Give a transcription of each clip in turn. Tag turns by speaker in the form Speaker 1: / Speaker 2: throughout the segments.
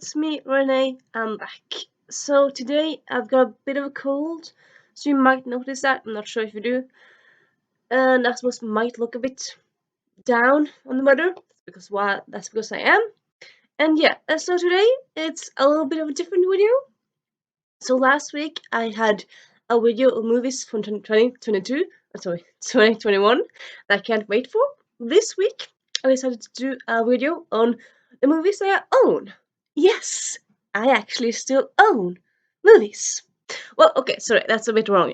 Speaker 1: it's me, Renee. I'm back. So today I've got a bit of a cold, so you might notice that. I'm not sure if you do. And I suppose might look a bit down on the weather because why? That's because I am. And yeah, so today it's a little bit of a different video. So last week I had a video of movies from 2022, sorry, 2021 that I can't wait for. This week I decided to do a video on the movies that I own. Yes, I actually still own movies. Well, okay, sorry, that's a bit wrong.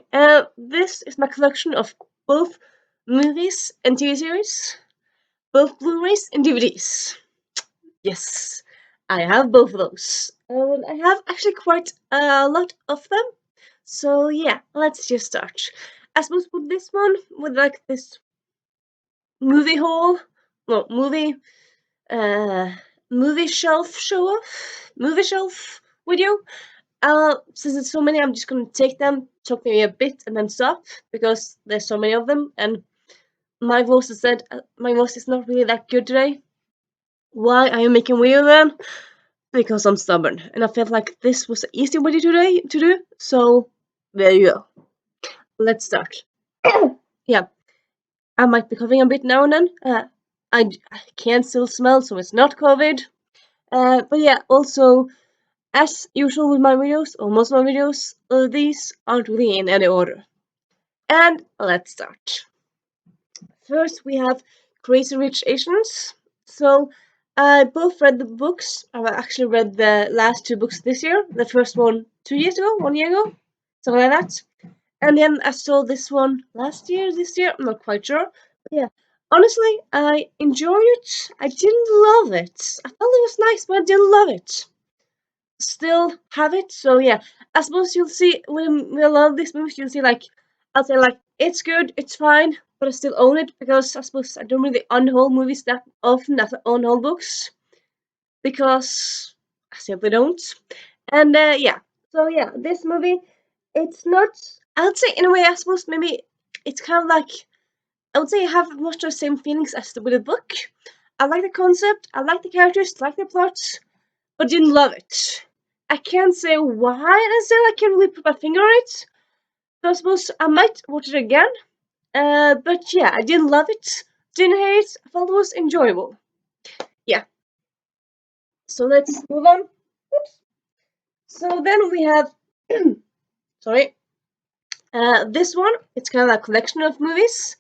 Speaker 1: This is my collection of both movies and TV series, both Blu-rays and DVDs. Yes, I have both of those. And I have actually quite a lot of them. So yeah, let's just start. I suppose with this one, with like this movie haul, well, uh, movie shelf show off, movie shelf video. Since there's so many, I'm just gonna take them, talk maybe a bit, and then stop because there's so many of them, and my voice is not really that good today. Why are you making video then? Because I'm stubborn, and I felt like this was the easy way today to do. So there you go. Let's start. Yeah, I might be coughing a bit now and then. I can still smell, so it's not COVID. But yeah, also as usual with my videos, or most of my videos, these aren't really in any order. And let's start. First, we have Crazy Rich Asians. So, I both read the books. I've actually read the last two books this year. The first one 2 years ago, 1 year ago, something like that. And then I saw this one last year, this year, I'm not quite sure. But yeah, honestly, I enjoyed it. I didn't love it. I thought it was nice, but I didn't love it. Still have it, so yeah. I suppose you'll see when we love this movie, you'll see like I'll say like it's good, it's fine, but I still own it because I suppose I don't really unhaul movies that often as I unhaul books because I simply don't. And yeah, so yeah, this movie, it's not. I would say in a way, I suppose maybe it's kind of like I would say I have much of the same feelings as with the book. I like the concept, I like the characters, I like the plot, but didn't love it. I can't say why necessarily. I can't really put my finger on it. So I suppose I might watch it again. But yeah, I didn't love it, didn't hate it. I felt it was enjoyable. Yeah. So let's move on. Oops. So then we have, sorry, this one. It's kind of a collection of movies.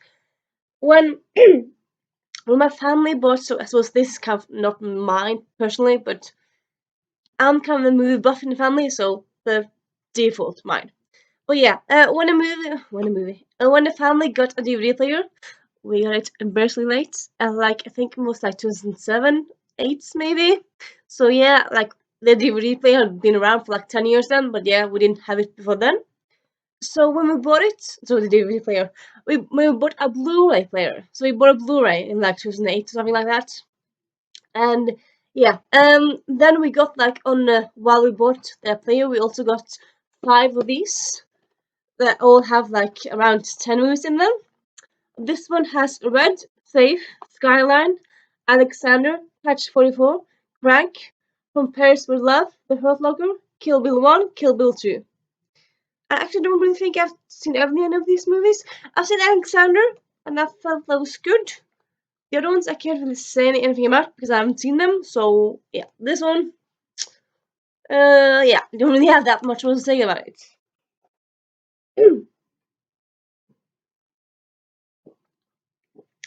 Speaker 1: When when my family bought, so I suppose this is kind of not mine personally, but I'm kind of a movie buff in the family, so the default mine. But yeah, when the family got a DVD player, we got it embarrassingly late, and like I think it was like 2007, 8 maybe. So yeah, like the DVD player had been around for like 10 years then, but yeah, we didn't have it before then. So when we bought it, so the DVD player, we bought a Blu-ray player. So we bought a Blu-ray in like 2008 or something like that. And yeah, then we got like on while we bought the player, we also got 5 of these that all have like around 10 movies in them. This one has Red, Safe, Skyline, Alexander, Catch 44, Crank, From Paris with Love, The Hurt Locker, Kill Bill 1, Kill Bill 2. I actually don't really think I've seen any of these movies. I've seen Alexander, and I felt that was good. The other ones I can't really say anything about because I haven't seen them. So yeah, this one, yeah, I don't really have that much more to say about it.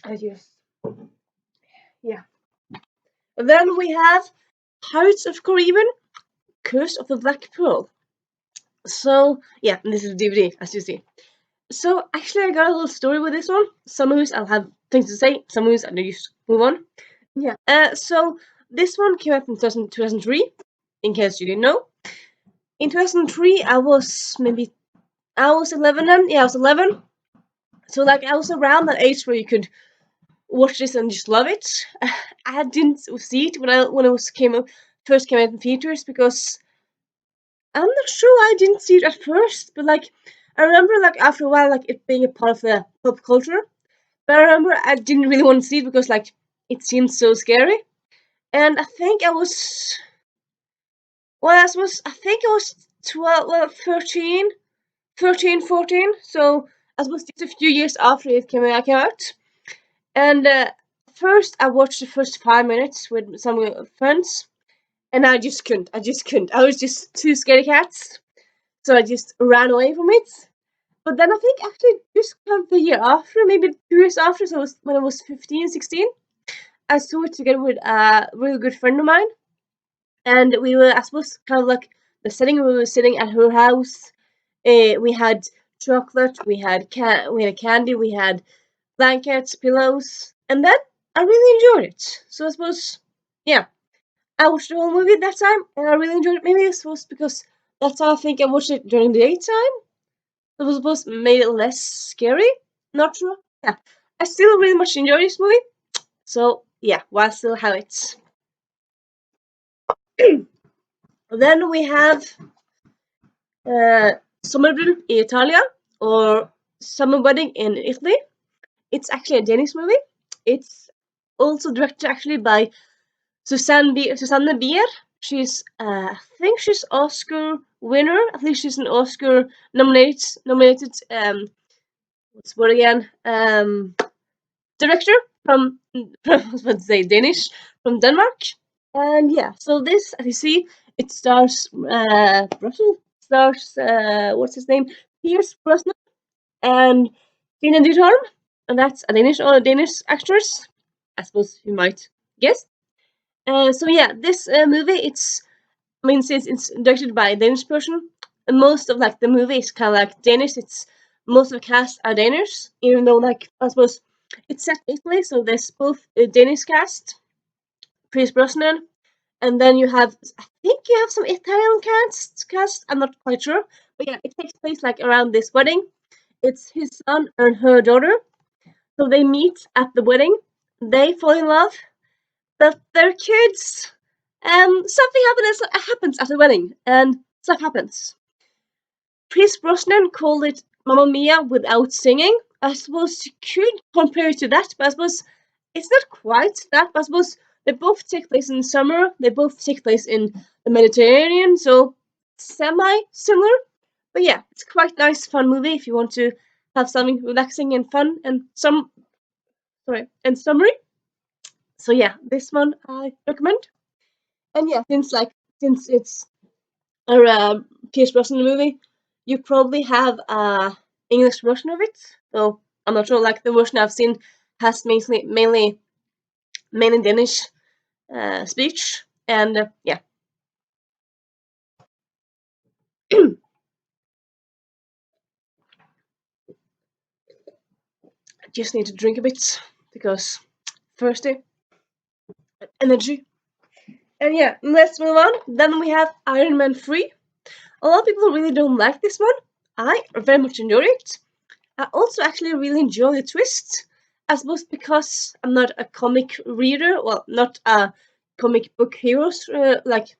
Speaker 1: I just, yeah. Then we have Pirates of Caribbean, Curse of the Black Pearl. So yeah, this is a DVD, as you see. So actually, I got a little story with this one. Some movies I'll have things to say. Some movies I'll just move on. Yeah. So this one came out in 2003. In case you didn't know, in 2003 I was 11 then. Yeah, I was 11. So like I was around that age where you could watch this and just love it. I didn't see it when it was first came out in theaters because I'm not sure I didn't see it at first, but like I remember like after a while like it being a part of the pop culture. But I remember I didn't really want to see it because like it seemed so scary. And I think I was Well, I think it was 12, well, 13, 14. So I suppose just a few years after it came out. And first, I watched the first 5 minutes with some friends, and I just couldn't. I just couldn't. I was just too scared of cats, so I just ran away from it. But then I think actually just kind of the year after, maybe 2 years after, so it was when I was 15, 16, I saw it together with a really good friend of mine, and we were, I suppose, kind of like the setting. We were sitting at her house. We had chocolate, we had candy, we had blankets, pillows, and then I really enjoyed it. So I suppose, yeah, I watched the whole movie that time, and I really enjoyed it. Maybe it was because that's how I think I watched it during the daytime. It was supposed to made it less scary. Not sure. Yeah, I still really much enjoy this movie. So yeah, why still have it? Then we have uh, Sommerdrill in Italia or Summer Wedding in Italy. It's actually a Danish movie. It's also directed actually by Susanne Bier. She's, I think she's Oscar winner. I think she's an Oscar nominated. What's the word again? Director from I was about to say Danish from Denmark. And yeah, so this, as you see, it stars Russell, stars what's his name, Pierce Brosnan and Tina Dyrholm, and that's a Danish actress. I suppose you might guess. So yeah, this movie, I mean, since it's directed by a Danish person, most of like the movie is kind of like Danish. It's most of the cast are Danish, even though like I suppose it's set in Italy, so there's both a Danish cast, Pierce Brosnan, and then you have, I think you have some Italian cast. I'm not quite sure, but yeah, it takes place like around this wedding. It's his son and her daughter, so they meet at the wedding. They fall in love, but their kids. Something happens at the wedding, and stuff happens. Pierce Brosnan called it Mamma Mia without singing. I suppose you could compare it to that, but I suppose it's not quite that. But I suppose they both take place in summer. They both take place in the Mediterranean, so semi similar. But yeah, it's quite nice, fun movie if you want to have something relaxing and fun and summary. So yeah, this one I recommend. And yeah, since it's a Pierce Brosnan movie, you probably have a English version of it. So I'm not sure. Like the version I've seen has mainly Danish speech, and yeah. I just need to drink a bit because thirsty, energy. And yeah, let's move on. Then we have Iron Man 3. A lot of people really don't like this one. I very much enjoy it. I also actually really enjoy the twist. I suppose because I'm not a comic reader, well, not a comic book heroes, like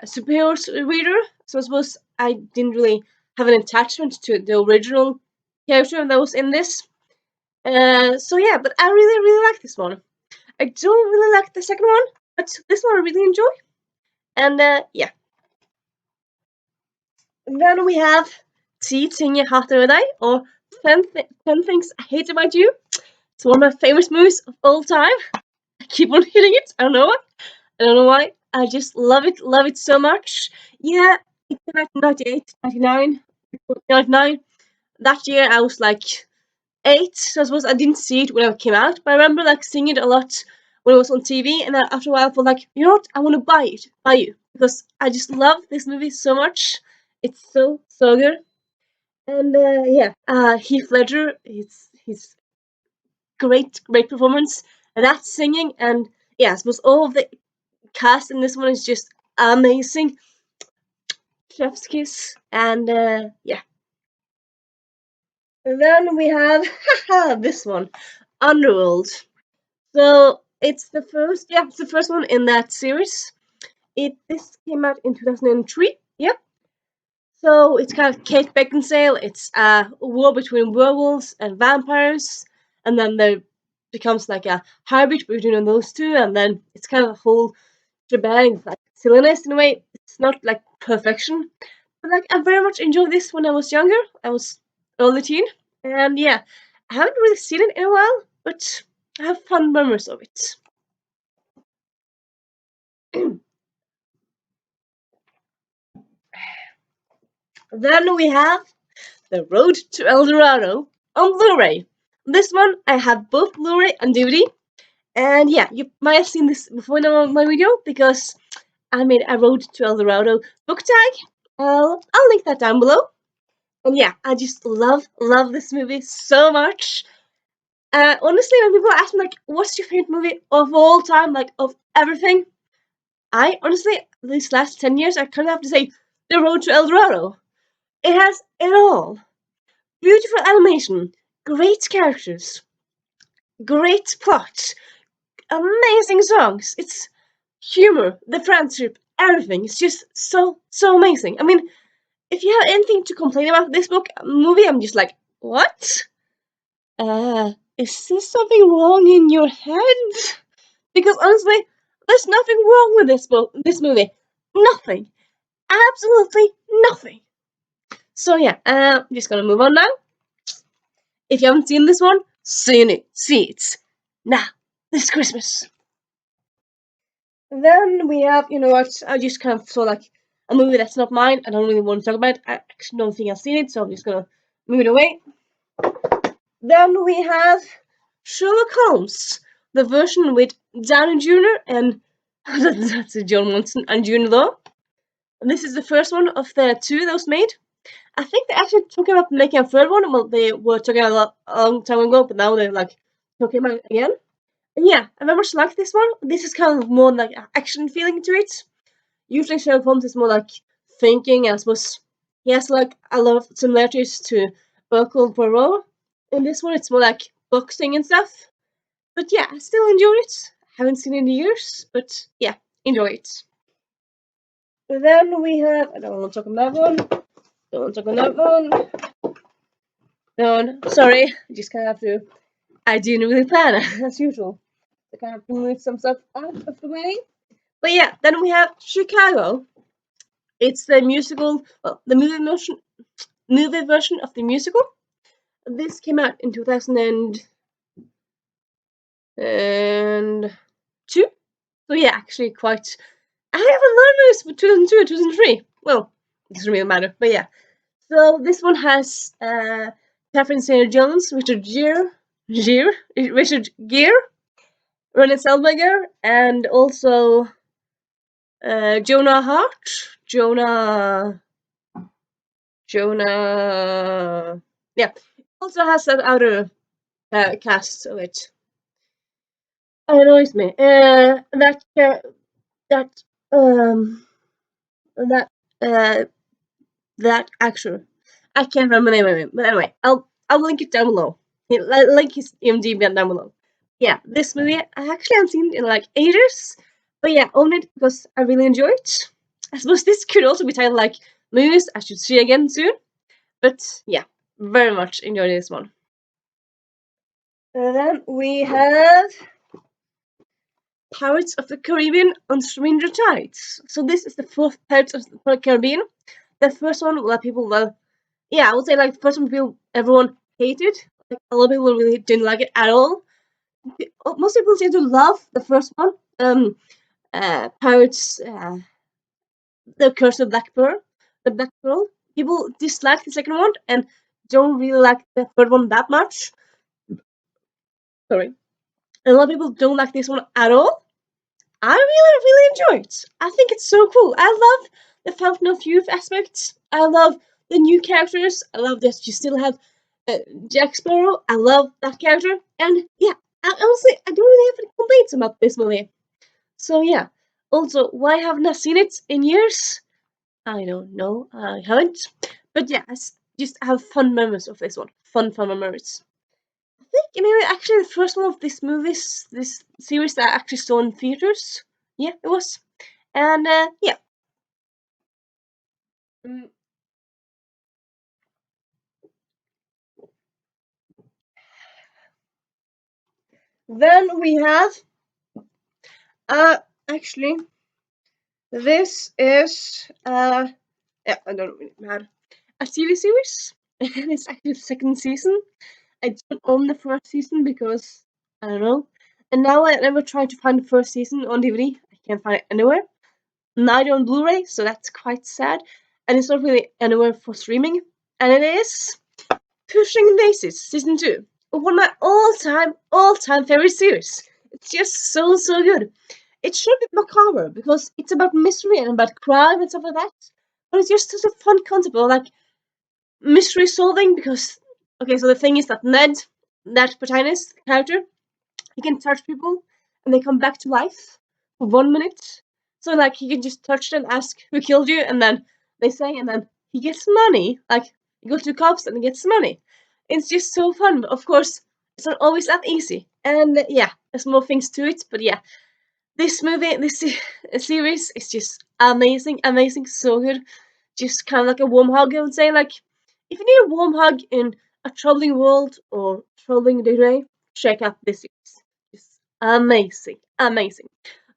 Speaker 1: a superheroes reader. So I suppose I didn't really have an attachment to the original character that was in this. So yeah, but I really like this one. I don't really like the second one, but this one I really enjoy. And yeah. And then we have 10 ting jeg hater ved deg, or 10 Things I Hate About You. It's one of my favorite movies of all time. I keep on hitting it. I don't know why. I don't know why. I just love it so much. Yeah, it came out in 98, 99, 99. That year I was like 8, so I suppose I didn't see it when it came out, but I remember like seeing it a lot when it was on TV, and then after a while I felt like, you know what, I want to buy you, because I just love this movie so much. It's so good. And yeah, Heath Ledger, he's great performance. And that singing, and yeah, I suppose all of the cast in this one is just amazing. Chef's kiss, and yeah. And then we have this one, Underworld. So it's the first one in that series. This came out in 2003. Yep. So it's kind of Kate Beckinsale. It's a war between werewolves and vampires, and then there becomes like a hybrid between those two, and then it's kind of a whole shebang, like silliness in a way. It's not like perfection, but like I very much enjoyed this when I was younger. I was early teen, and yeah, I haven't really seen it in a while, but I have fun memories of it. Then we have The Road to El Dorado on Blu-ray. This one I have both Blu-ray and DVD, and yeah, you might have seen this before in my video because I made a Road to El Dorado book tag. I'll link that down below. And yeah, I just love this movie so much. Honestly, when people ask me like, "What's your favorite movie of all time?" Like of everything, I honestly these last 10 years I kind of have to say The Road to El Dorado. It has it all: beautiful animation, great characters, great plot, amazing songs. It's humor, the friendship, everything. It's just so amazing. I mean, if you have anything to complain about this movie, I'm just like, what? Is there something wrong in your head? Because honestly, there's nothing wrong with this movie. Nothing. Absolutely nothing. So yeah, I'm just gonna move on now. If you haven't seen this one, see it now this Christmas. Then we have, you know what? I just kind of saw like a movie that's not mine. I don't really want to talk about it. I actually don't think I've seen it, so I'm just gonna move it away. Then we have Sherlock Holmes, the version with Downey Jr. and that's John Watson and June Law. And this is the first one of the two that was made. I think they actually talking about making a third one. Well, they were talking a long time ago, but now they're like talking about it again. And yeah, I very much like this one. This is kind of more like an action feeling to it. Usually Sherlock Holmes is more like thinking, and I suppose he has like a lot of similarities to Hercule Poirot. In this one, it's more like boxing and stuff. But yeah, I still enjoy it. Haven't seen it in years, but yeah, enjoy it. Then we have, I don't want to talk on that one. Don't want to talk on that one. No, sorry. I just kind of have to. I didn't really plan as usual. I kind of move some stuff out of the way. But yeah, then we have Chicago. It's the musical, well, the movie version of the musical. This came out in 2002. So yeah, actually quite. I have a lot of movies for 2002 and 2003. Well, it doesn't really matter, but yeah. So this one has Catherine Zeta-Jones, Richard Gere, Renée Zellweger, and also Jonah Hart, Jonah. Yeah, also has that other cast of it. Annoys me. That um that uh that actor. I can't remember the name of him, but anyway, I'll link it down below. Link his IMDb down below. Yeah, this movie I actually haven't seen in like ages, but yeah, own it because I really enjoy it. I suppose this could also be titled like movies I should see again soon, but yeah, very much enjoyed this one. And then we have Pirates of the Caribbean on Stranger Tides. So this is the fourth Pirates of the Caribbean. The first one, a lot of people love. Yeah, I would say like the first one everyone hated. Like a lot of people really didn't like it at all. Most people seem to love the first one. Pirates, the Curse of Black Pearl, the Black Pearl. People dislike the second one and don't really like the third one that much. Sorry, and a lot of people don't like this one at all. I really enjoy it. I think it's so cool. I love the Fountain of Youth aspects. I love the new characters. I love that you still have uh, Jack Sparrow. I love that character. And yeah, honestly, I don't really have any complaints about this movie. So yeah. Also, why haven't I seen it in years? I don't know. I haven't. But yeah, just have fun memories of this one. Fun memories. I think maybe actually the first one of this series that I actually saw in theaters. Yeah, it was. And yeah. Mm, Then we have uh actually This is yeah, I don't really matter. A TV series. And it's actually the second season. I don't own the first season because I don't know. And now I never tried to find the first season on DVD. I can't find it anywhere. Neither on Blu-ray, so that's quite sad. And it's not really anywhere for streaming. And it is Pushing Daisies season 2. One of my all-time favorite series. It's just so good. It's a bit macabre because it's about mystery and about crime and stuff like that. But it's just such a fun concept of like mystery solving because okay, so the thing is that Ned, that protagonist character, he can touch people and they come back to life for 1 minute. So like he can just touch them, ask who killed you, and then they say, and then he gets money. Like he goes to cops and he gets money. It's just so fun. But of course, it's not always that easy. And yeah, there's more things to it. But yeah, this movie, series is just amazing, so good. Just kind of like a warm hug, I would say. Like if you need a warm hug in a troubling world or troubling day, check out this series. It's amazing.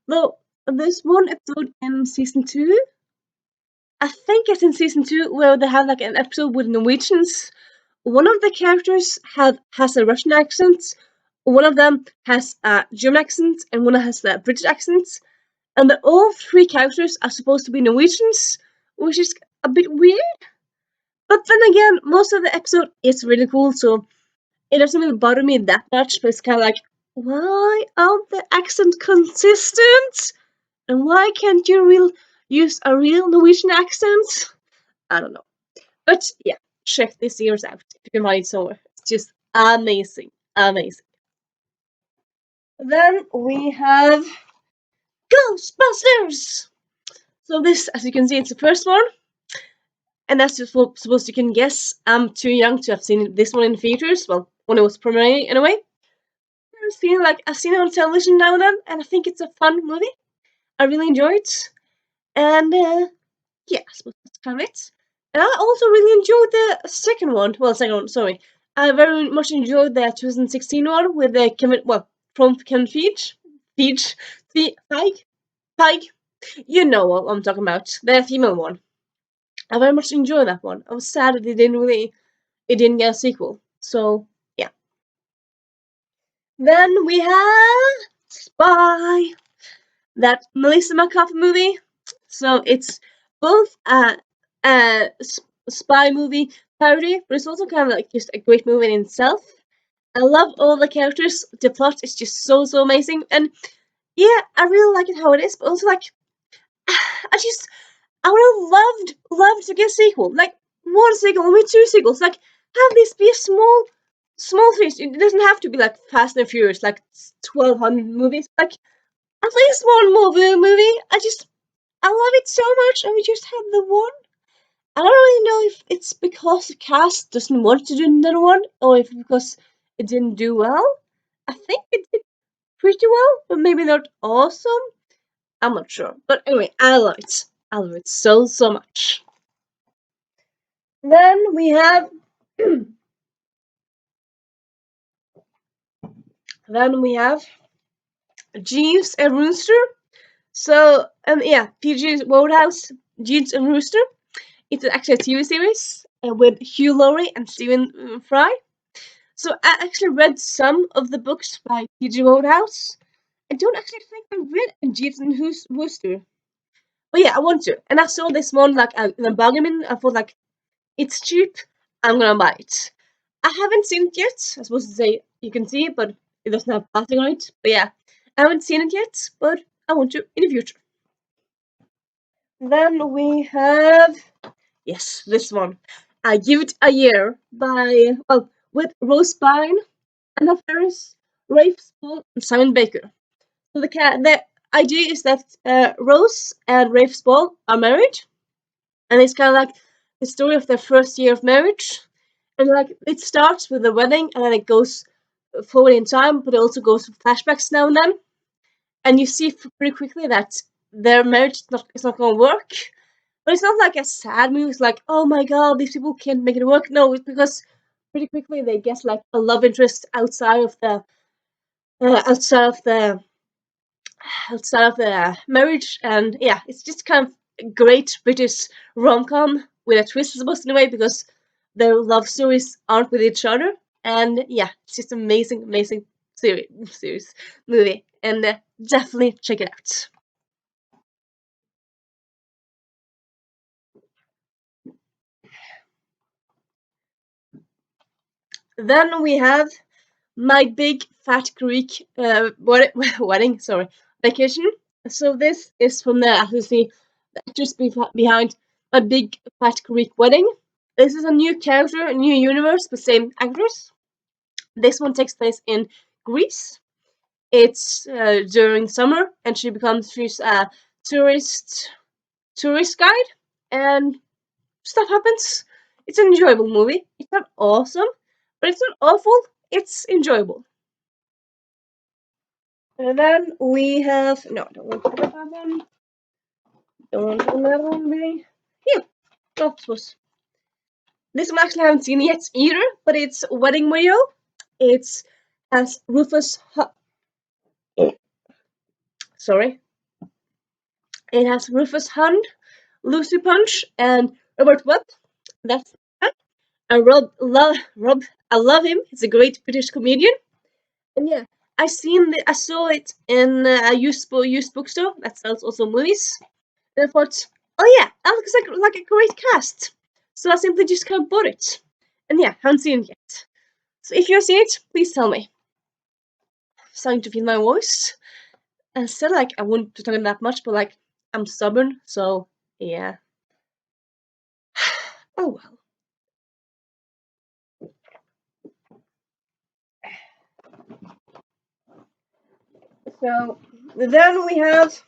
Speaker 1: Though there's one episode in season 2. I think it's in season 2 where they have like an episode with Norwegians. One of the characters has a Russian accent. One of them has a German accent, and one has a British accent. And all three characters are supposed to be Norwegians, which is a bit weird. But then again, most of the episode is really cool, so it doesn't really bother me that much. But it's kind of like, why aren't the accent consistent? And why can't you use a real Norwegian accent? I don't know. But yeah, check this series out if you can find it somewhere. It's just amazing. Then we have Ghostbusters. So this, as you can see, it's the first one. And as you're supposed you can guess, I'm too young to have seen this one in theaters. Well, when it was premiering, anyway. I've seen it on television now and then, and I think it's a fun movie. I really enjoy it, and yeah, I suppose that's kind of it. And I also really enjoyed the second one. Well, second one, sorry. I very much enjoyed the 2016 one with the from Kevin Feige, Feige. You know what I'm talking about, the female one. I very much enjoyed that one. I was sad that it didn't get a sequel. So yeah. Then we have Spy, that Melissa McCarthy movie. So it's both a spy movie parody, but it's also kind of like just a great movie in itself. I love all the characters. The plot is just so amazing, and yeah, I really like it how it is. But also like, I would have loved to get a sequel, like one sequel, maybe two sequels. Like have this be a small series. It doesn't have to be like Fast and Furious, like 1,200 movies. Like at least one movie. I love it so much, and we just have the one. I don't really know if it's because the cast doesn't want to do another one, or if because it didn't do well. I think it did pretty well, but maybe not awesome. I'm not sure. But anyway, I love it. I love it so much. Then we have then we have Jeeves and Rooster. So yeah, PG Wodehouse, Jeeves and Rooster. It's actually a TV series with Hugh Laurie and Stephen Fry. So I actually read some of the books by P.G. Wodehouse. I don't actually think I read Jeeves and Wooster. But yeah, I want to. And I saw this one like in a bargain bin. I thought like, it's cheap. I'm gonna buy it. I haven't seen it yet. I was supposed to say you can see it, but it doesn't have plastic on it. But yeah, I haven't seen it yet, but I want to in the future. Then we have yes, this one. I Give It a Year by with Rose Byrne, Anna Faris, Rafe Spall, and Simon Baker. So the idea is that Rose and Rafe Spall are married, and it's kind of like the story of their first year of marriage. And like it starts with the wedding, and then it goes forward in time, but it also goes with flashbacks now and then. And you see pretty quickly that their marriage is not going to work. But it's not like a sad movie. It's like, oh my god, these people can't make it work. No, it's because pretty quickly they get like a love interest outside of the outside of the marriage, and yeah, it's just kind of a great British rom-com with a twist, I suppose, in a way, because their love stories aren't with each other, and yeah, it's just amazing, amazing series movie, and definitely check it out. Then we have My Big Fat Greek wedding, sorry, vacation. So this is from the, as you see, the actress behind My Big Fat Greek Wedding. This is a new character, a new universe, the same actress. This one takes place in Greece. It's during summer, and she's a tourist guide, and stuff happens. It's an enjoyable movie. It's not awesome, but it's not awful. It's enjoyable. And then we have no, don't want to put that one. Don't want to put that one really. Yeah, octopus. This one actually I haven't seen yet either, but it's Wedding Mayo. It's has sorry. It has Rufus Hunt, Lucy Punch, and Robert Webb. That's and Rob. I love him. He's a great British comedian. And yeah, I saw it in a used bookstore that sells also movies. And I thought, oh yeah, that looks like a great cast. So I simply just kind of bought it. And yeah, haven't seen it yet. So if you've seen it, please tell me. Starting to feel my voice. And said like I wouldn't be talking that much, but like I'm stubborn, so yeah. Oh well. So then we have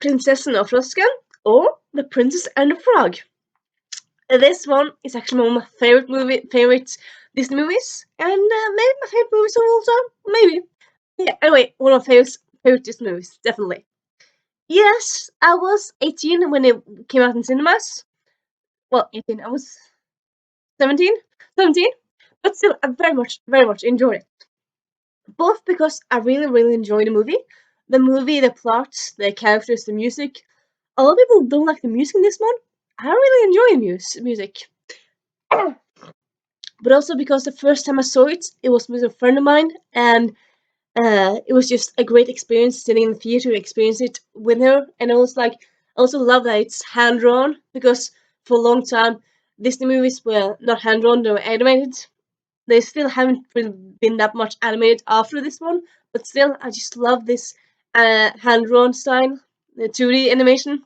Speaker 1: Princessen of Rosken or The Princess and the Frog. This one is actually one of my favorite Disney movies, and maybe my favorite movies of all time. Maybe. Yeah. Anyway, one of my favorite Disney movies, definitely. Yes, I was 18 when it came out in cinemas. Well, 18. I was 17, 17, but still, I very much enjoyed it. Both because I really enjoy the movie, the plot, the characters, the music. A lot of people don't like the music in this one. I really enjoy the music. But also because the first time I saw it, it was with a friend of mine, and it was just a great experience sitting in the theater, experience it with her. And I was like, I also love that it's hand drawn because for a long time Disney movies were not hand drawn; they were animated. They still haven't really been that much animated after this one, but still, I just love this hand drawn style, the 2D animation,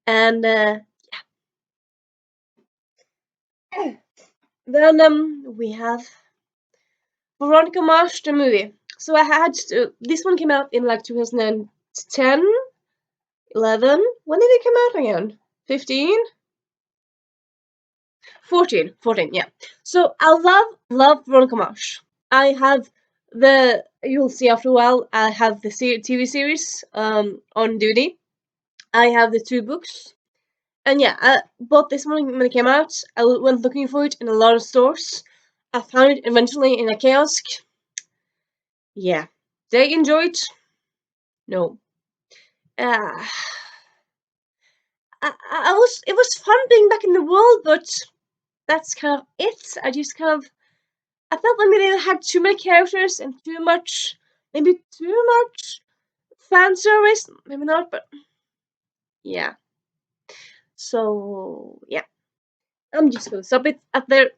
Speaker 1: and then we have Veronica Mars the movie. So I had this one came out in like 2010, 11. When did it come out again? 15? 14. 14, yeah. So I love Veronica Mars. I have you'll see after a while, I have the TV series on duty. I have the two books. And yeah, I bought this one when it came out. I went looking for it in a lot of stores. I found it eventually in a kiosk. Yeah. Did I enjoy it? No. Uh, it was fun being back in the world, but that's kind of it. I felt maybe they had too many characters and maybe too much fan service. Maybe not, but yeah. So yeah, I'm just gonna stop it at there.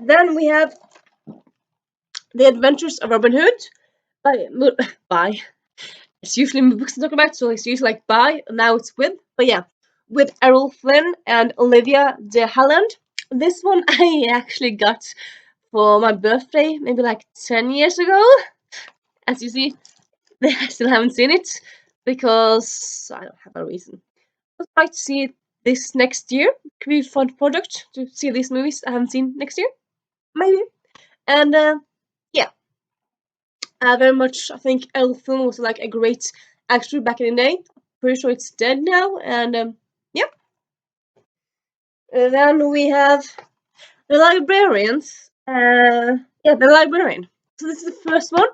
Speaker 1: Then we have The Adventures of Robin Hood by by. It's usually books to talk about, so it's usually like by. Now it's with, but yeah, with Errol Flynn and Olivia de Havilland. This one I actually got for my birthday, maybe like 10 years ago. As you see, I still haven't seen it because I don't have a reason. I'd like to see it this next year. Could be a fun project to see these movies I haven't seen next year, maybe. And yeah, very much. I think Errol Flynn was like a great actor back in the day. Pretty sure it's dead now. And yeah. And then we have The Librarians. yeah, The Librarian. So this is the first one.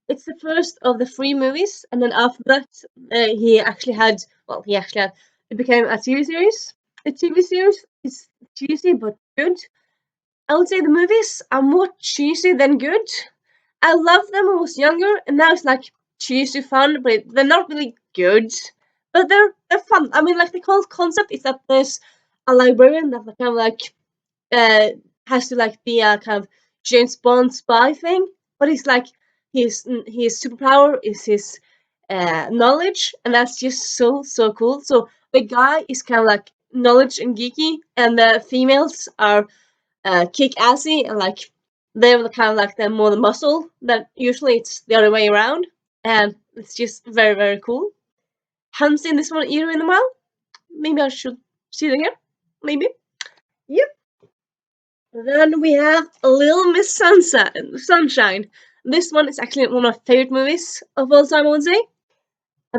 Speaker 1: It's the first of the three movies, and then after that, he actually had. Well, he actually had. It became a TV series. A TV series is cheesy but good. I would say the movies are more cheesy than good. I loved them when I was younger, and now it's like cheesy fun, but they're not really good. But they're fun. I mean, like the whole concept is that there's a librarian that kind of like uh has to like be a kind of James Bond spy thing, but he's like his superpower is his knowledge, and that's just so cool. So the guy is kind of like knowledge and geeky, and the females are kick assy and like they're the kind of like the more the muscle. That usually it's the other way around, and it's just very cool. Haven't seen this one either in a while. Maybe I should see it again. Maybe. Yep. Then we have Little Miss Sunshine. This one is actually one of my favorite movies of all time, I would say. I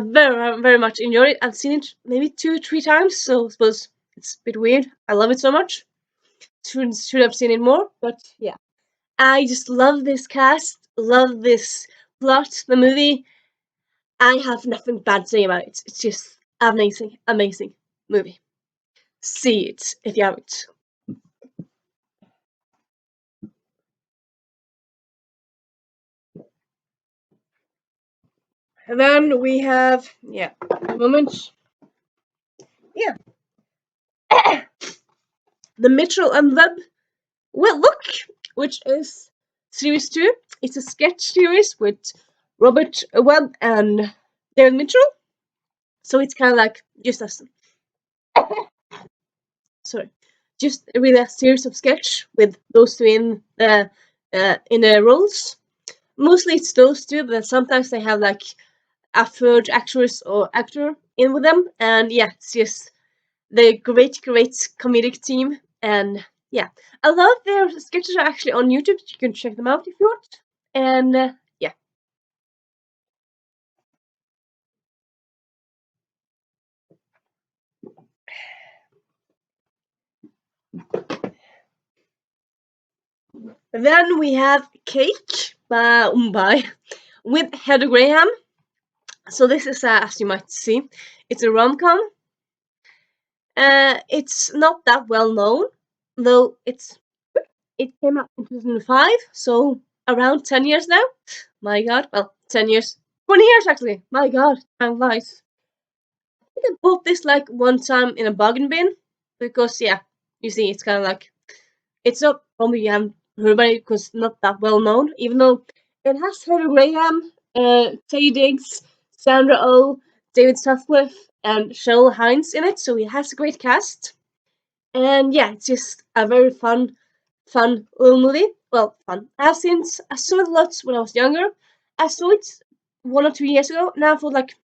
Speaker 1: very much enjoyed it. I've seen it maybe 2 or 3 times, so I suppose it's a bit weird. I love it so much. Should have seen it more, but yeah. I just love this cast, love this plot, the movie. I have nothing bad to say about it. It's just amazing movie. See it if you haven't. And then we have, yeah, a moment. Yeah, The Mitchell and Webb Will Look, which is series 2. It's a sketch series with Robert Webb and David Mitchell. So it's kind of like just a sorry, just really a series of sketch with those two in the roles. Mostly it's those two, but sometimes they have like a third actress or actor in with them, and yeah, it's just the great comedic team, and yeah, a lot of their sketches are actually on YouTube. You can check them out if you want, and yeah. Then we have Cake by Mumbai with Heather Graham. So this is, as you might see, it's a rom-com. It's not that well known, though it came out in 2005, so around 10 years now. My god, well, 10 years. 20 years actually. My god, time flies. I think I bought this like one time in a bargain bin because, yeah, you see, it's kind of like it's not probably you haven't heard about it because not that well known, even though it has Heather Graham, Taye Diggs, Sandra Oh, David Sutcliffe, and Cheryl Hines in it, so it has a great cast. And yeah, it's just a very fun little movie. Well, fun. I saw it lots when I was younger. I saw it 1 or 2 years ago. Now I thought like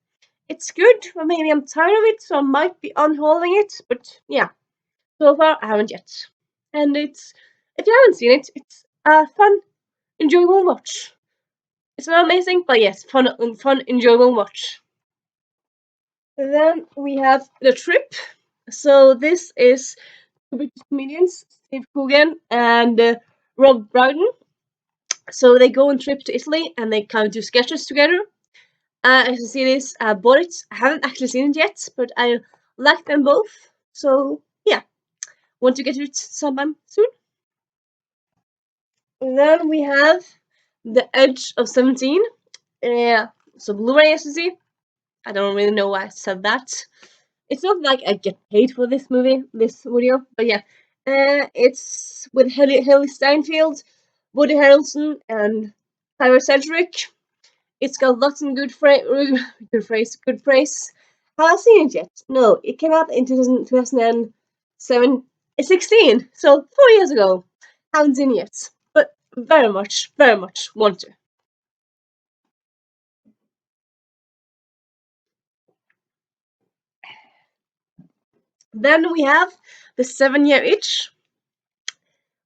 Speaker 1: it's good, but maybe I'm tired of it, so I might be unholding it. But yeah, so far I haven't yet. And it's if you haven't seen it, it's a fun, enjoyable watch. It's not amazing, but yes, fun, enjoyable watch. And then we have The Trip. So this is British comedians Steve Coogan and Rob Brydon. So they go on trip to Italy and they kind of do sketches together. As you see this, I bought it. I haven't actually seen it yet, but I like them both. So yeah, want to get it sometime soon. And then we have The Edge of 17. Yeah, so Blu-ray, as you see. I don't really know why I said that. It's not like I get paid for this video, but yeah. It's with Haley Steinfeld, Woody Harrelson, and Tyler Sedgwick. It's got lots of good praise. Have I seen it yet? No, it came out in 2007, 16, so 4 years ago. Haven't seen it yet, but very much want to. Then we have The 7 Year Itch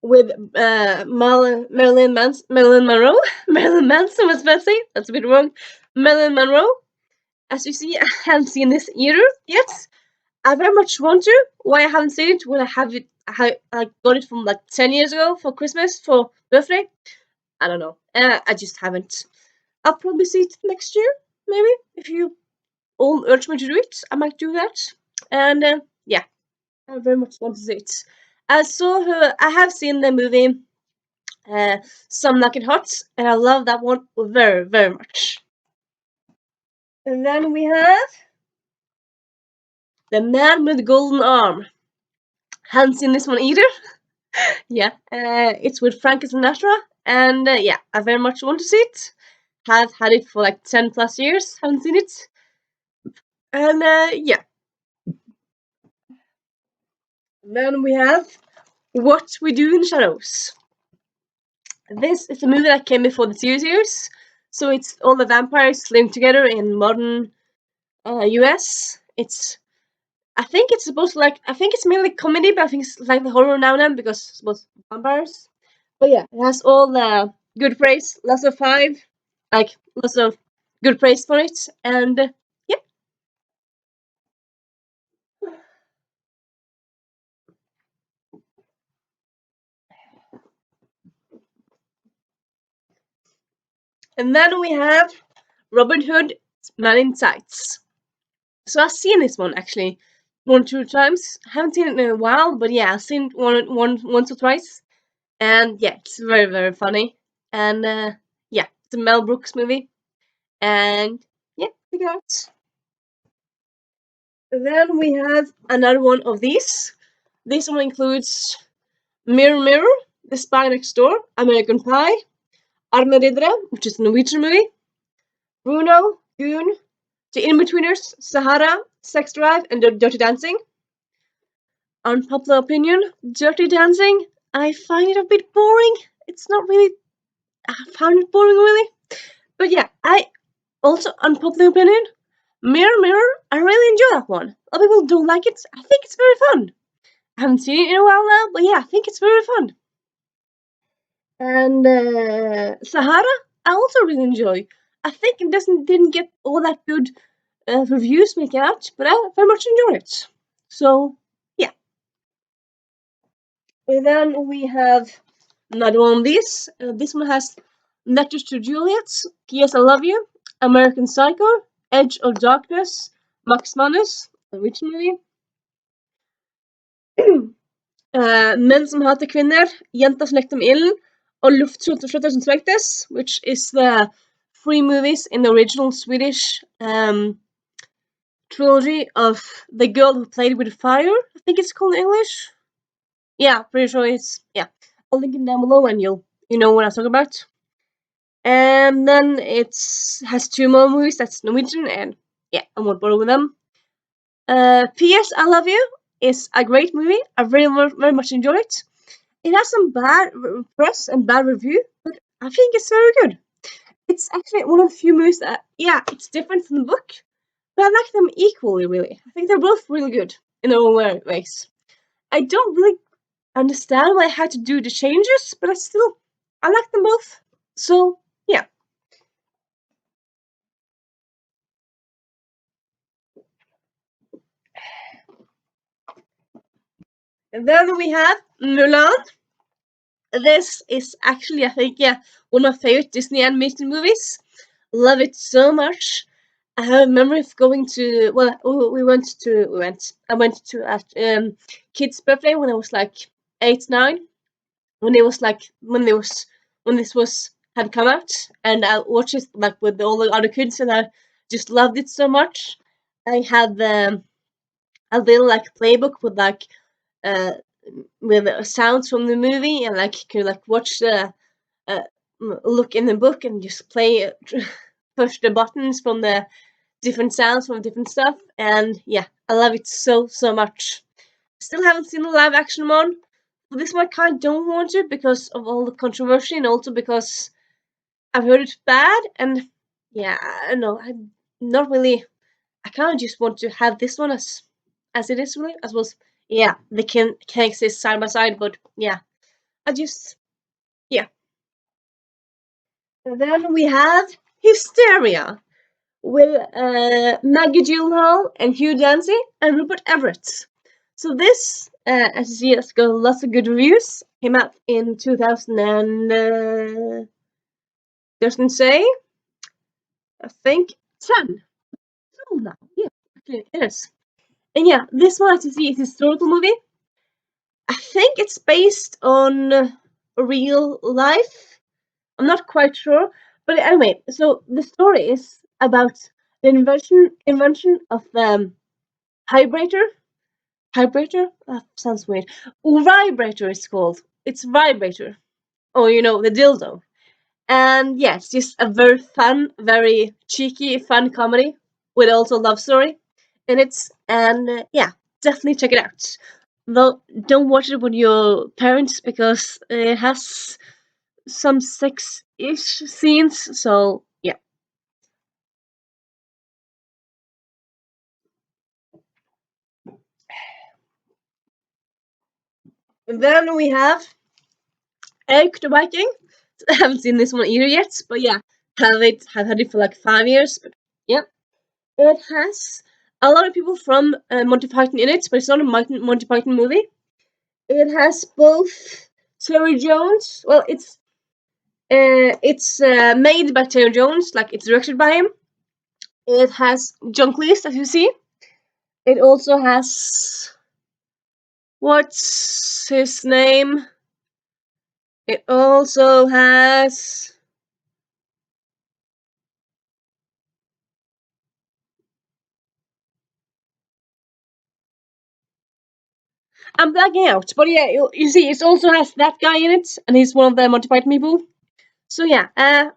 Speaker 1: with Marilyn Monroe. Marilyn Manson was about to say. That's a bit wrong. Marilyn Monroe. As you see, I haven't seen this either yet. I very much want to. Why I haven't seen it? When I have it, I got it from like 10 years ago for Christmas for birthday. I don't know. I just haven't. I'll probably see it next year, maybe. If you all urge me to do it, I might do that. And yeah, I very much want to see it. I have seen the movie Some Like It Hot, and I love that one very, very much. And then we have The Man with the Golden Arm. Haven't seen this one either. Yeah, it's with Frank Sinatra, and yeah, I very much want to see it. Have had it for like 10 plus years, haven't seen it. And yeah. Then we have What We Do in the Shadows. This is a movie that came before the series, so it's all the vampires living together in modern US. I think it's supposed to I think it's mainly comedy, but I think it's like the horror now and then because it's supposed to be vampires. But yeah, it has all the good praise, lots of five, like lots of good praise for it, and yeah. And then we have Robin Hood, Man in Tights. So I've seen this one actually 1 or 2 times. I haven't seen it in a while, but yeah, I've seen it once or twice, and yeah, it's very very funny. And yeah, it's a Mel Brooks movie, and yeah, check it out. Then we have another one of these. This one includes Mirror Mirror, The Spy Next Door, American Pie, Arne which is a Norwegian movie, Bruno, Goon, The Inbetweeners, Sahara, Sex Drive, and Dirty Dancing. Unpopular opinion, Dirty Dancing, I find it a bit boring. It's not really, I found it boring really. But yeah, I also, unpopular opinion, Mirror Mirror, I really enjoy that one. A lot of people don't like it. I think it's very fun. I haven't seen it in a while now, but yeah, I think it's very fun. And Sahara, I also really enjoy. I think it didn't get all that good reviews when it came out, but I very much enjoy it. So yeah. And then we have another one of these. This one has Letters to Juliet, P.S. I Love You, American Psycho, Edge of Darkness, Max Manus, originally. Menn som hater kvinner, Jenter som lekte med ilden, og Luftskjøtter som svektes, which is the 3 movies in the original Swedish trilogy of The Girl Who Played with Fire, I think it's called in English. Yeah, pretty sure it's, yeah. I'll link it down below and you know what I'm talking about. And then it has 2 more movies that's Norwegian, and yeah, I won't bother with them. P.S. I Love You is a great movie. I very much enjoy it. It has some bad press and bad review, but I think it's very good. It's actually one of the few movies that, yeah, it's different from the book, but I like them equally, really. I think they're both really good in their own ways. I don't really understand why I had to do the changes, but I like them both. So, yeah. And then we have Mulan. This is actually, I think, yeah, one of my favorite Disney animated movies. Love it so much. I have a memory of going to, well, I went to a kid's birthday when I was like 8, 9, when this was had come out, and I watched it like with all the other kids, and I just loved it so much. I had a little like playbook uh with sounds from the movie, and like could like watch the uh, look in the book and just play push the buttons from the different sounds from different stuff, and yeah, I love it so much. Still haven't seen the live action one. For this one, I kind of don't want to because of all the controversy, and also because I've heard it's bad. And yeah, I don't know. I'm not really. I kind of just want to have this one as it is, really. I suppose. Yeah, they can exist side by side, but yeah, I just yeah. And then we have Hysteria with Maggie Gyllenhaal and Hugh Dancy and Rupert Everett. So this, as you see, has got lots of good reviews. Came out in 2000 and Doesn't say. I think 10. Oh, now. Yeah, okay, it is. And yeah, this one, as you see, is a historical movie. I think it's based on real life. I'm not quite sure, but anyway. So the story is about the invention of the vibrator. Vibrator? That sounds weird. Vibrator is called. It's vibrator. Or the dildo. And yeah, it's just a very fun, very cheeky, fun comedy with also love story in it. And yeah, definitely check it out. Though don't watch it with your parents because it has some sex-ish scenes. So yeah. And then we have Eric the Viking. I haven't seen this one either yet, but yeah, have had it for like 5 years. But yeah, it has a lot of people from Monty Python in it, but it's not a Monty Python movie. It has both Terry Jones. Well, it's made by Terry Jones, like it's directed by him. It has John Cleese, as you see. It also has what's his name? It also has. I'm blacking out, but yeah, you see, it also has that guy in it, and he's one of the Monty Python people. So yeah,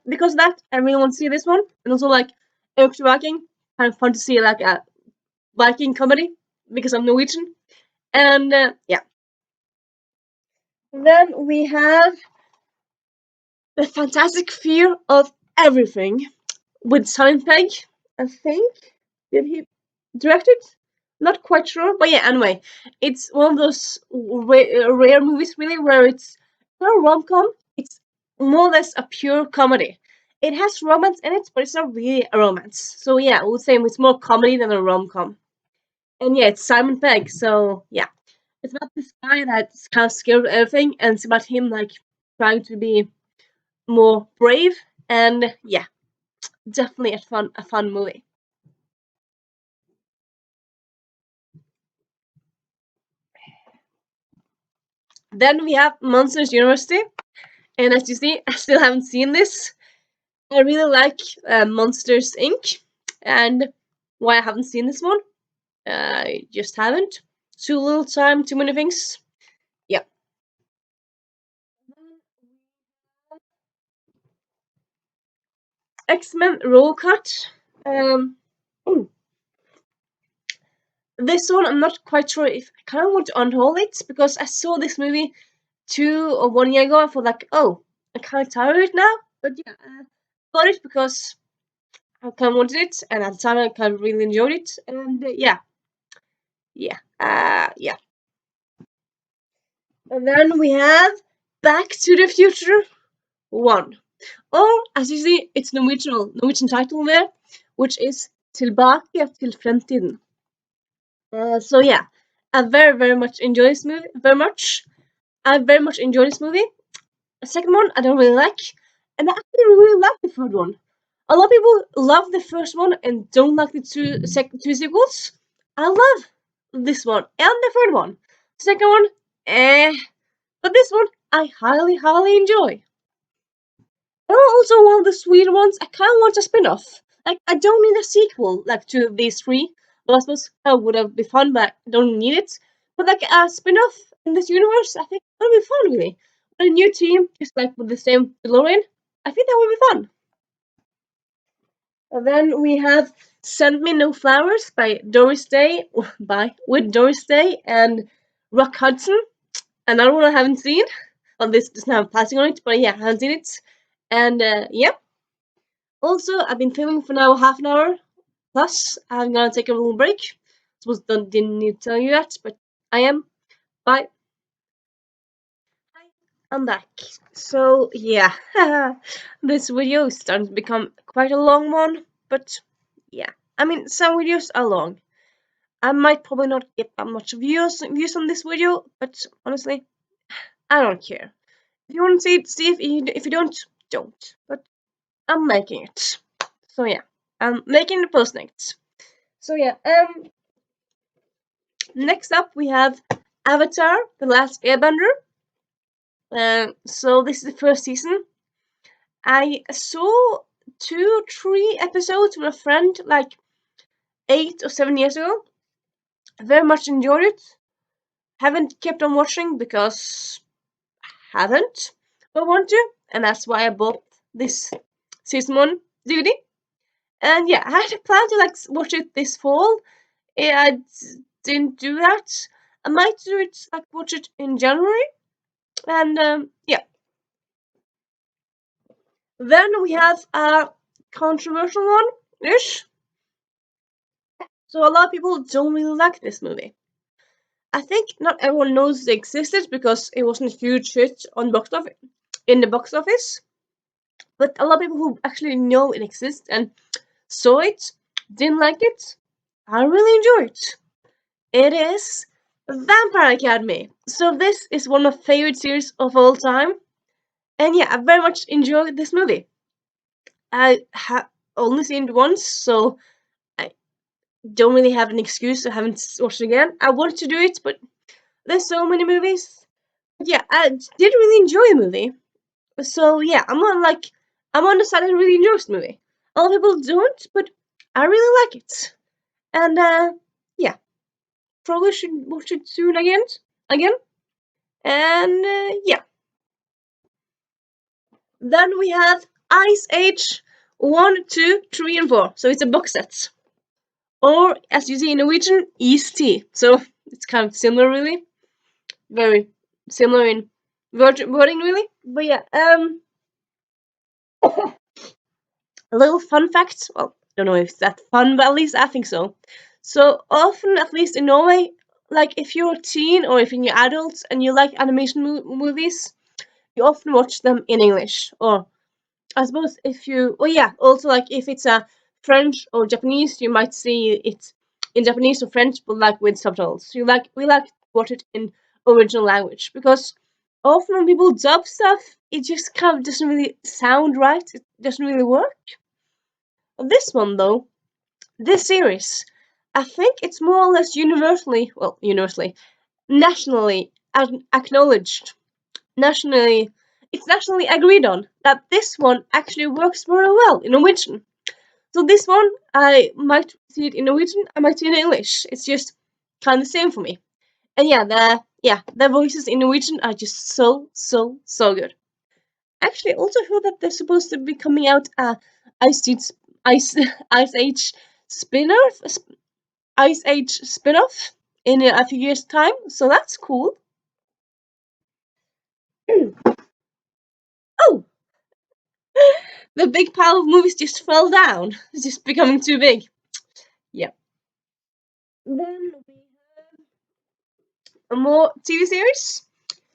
Speaker 1: because of that, I really want to see this one, and also like Eric the Viking. Kind of fun to see like a Viking comedy because I'm Norwegian, and yeah. Then we have the Fantastic Fear of Everything with Simon Pegg. I think did he direct it? Not quite sure, but yeah. Anyway, it's one of those rare movies, really, where it's not a rom com. It's more or less a pure comedy. It has romance in it, but it's not really a romance. So yeah, I would say it's more comedy than a rom com. And yeah, it's Simon Pegg. So yeah, it's about this guy that's kind of scared of everything, and it's about him like trying to be more brave. And yeah, definitely a fun movie. Then we have Monsters University, and as you see, I still haven't seen this. I really like Monsters Inc. And why I haven't seen this one? I just haven't. Too little time, too many things. Yeah. X-Men Roll Cut. Um, hmm, this one I'm not quite sure if I kind of want to unhold it because I saw this movie 2 or 1 year ago. I thought like, oh, I'm kind of tired of it now. But yeah, bought it because I kind of wanted it, and at the time I kind of really enjoyed it. And yeah, yeah. And then we have Back to the Future 1. Or, as you see, it's Norwegian title there, which is Tilbake til fremtiden. So yeah, I very, very much enjoy this movie. Very much. I very much enjoy this movie. The second one, I don't really like. And I actually really like the third one. A lot of people love the first one and don't like the two sequels. I love this one and the third one. Second one, eh. But this one, I highly, highly enjoy. And also one of the sweet ones, I kind of want a spin-off. Like, I don't need a sequel, like, to these three. Well, I suppose that would have been fun, but I don't need it. But, like, a spin-off in this universe, I think that would be fun, really. With a new team, just like with the same DeLorean, I think that would be fun. And then we have Send Me No Flowers by Doris Day, with Doris Day and Rock Hudson. Another one I haven't seen. On this doesn't have passing on it, but yeah, I haven't seen it. And yep. Also, I've been filming for now half an hour plus. I'm gonna take a little break. Suppose didn't need to tell you that, but I am. Bye. I'm back. So yeah, this video is starting to become quite a long one, but yeah. I mean, some videos are long. I might probably not get that much views on this video, but honestly, I don't care. If you want to see it, see. If you don't, don't. But I'm making it. So yeah, I'm making the post next. So yeah, next up we have Avatar: The Last Airbender. So this is the first season. I saw 2, 3 episodes with a friend like 8 or 7 years ago. Very much enjoyed it. Haven't kept on watching because haven't, but want to, and that's why I bought this season 1 DVD. And yeah, I had a plan to like watch it this fall. Didn't do that. I might do it like watch it in January, and yeah. Then we have a controversial one ish. So a lot of people don't really like this movie. I think not everyone knows it existed because it wasn't a huge hit on box office in the box office. But a lot of people who actually know it exists and saw it didn't like it. I really enjoyed it. It is Vampire Academy. So this is one of my favorite series of all time. And yeah, I very much enjoyed this movie. I have only seen it once, so I don't really have an excuse. I haven't watched it again. I want to do it, but there's so many movies. Yeah, I did really enjoy the movie. So yeah, I'm on the side that really enjoys the movie. A lot of people don't, but I really like it. And yeah, probably should watch it soon again. Again. And yeah. Then we have Ice Age 1, 2, 3, and 4. So it's a box set. Or, as you see in Norwegian, East-T. So it's kind of similar, really. Very similar in wording, really. But yeah, a little fun fact. Well, I don't know if it's that fun, but at least I think so. So often, at least in Norway, like if you're a teen or if you're adults and you like animation movies, you often watch them in English. Or I suppose if you, well, yeah, also like if it's a French or Japanese, you might see it in Japanese or French, but like with subtitles. We like to watch it in original language because often when people dub stuff, it just kind of doesn't really sound right. It doesn't really work. This one though, this series, I think it's more or less universally, nationally acknowledged, nationally, it's nationally agreed on that this one actually works very well in Norwegian. So this one, I might see it in Norwegian, I might see it in English. It's just kind of the same for me. And the voices in Norwegian are just so good. Actually, I also heard that they're supposed to be coming out Ice Age, Ice Ice Age spin-off, Ice Age spin-off in a few years' time. So that's cool. Oh, the big pile of movies just fell down. It's just becoming too big. Yeah. Then we have more TV series.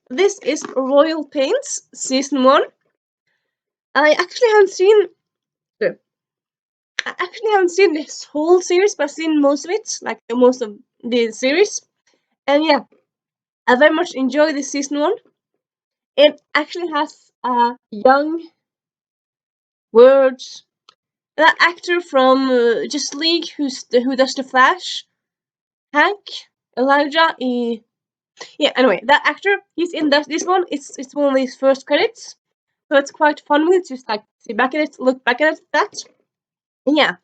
Speaker 1: This is Royal Pains season 1. I actually haven't seen. I actually haven't seen this whole series, but I've seen most of it, like most of the series. And yeah, I very much enjoy this season 1. It actually has a young words that actor from Justice League who does the Flash, Hank Elijah. Yeah. Anyway, that actor he's in this one. It's one of his first credits, so it's quite fun with just like sit back at it, look back at that. And yeah,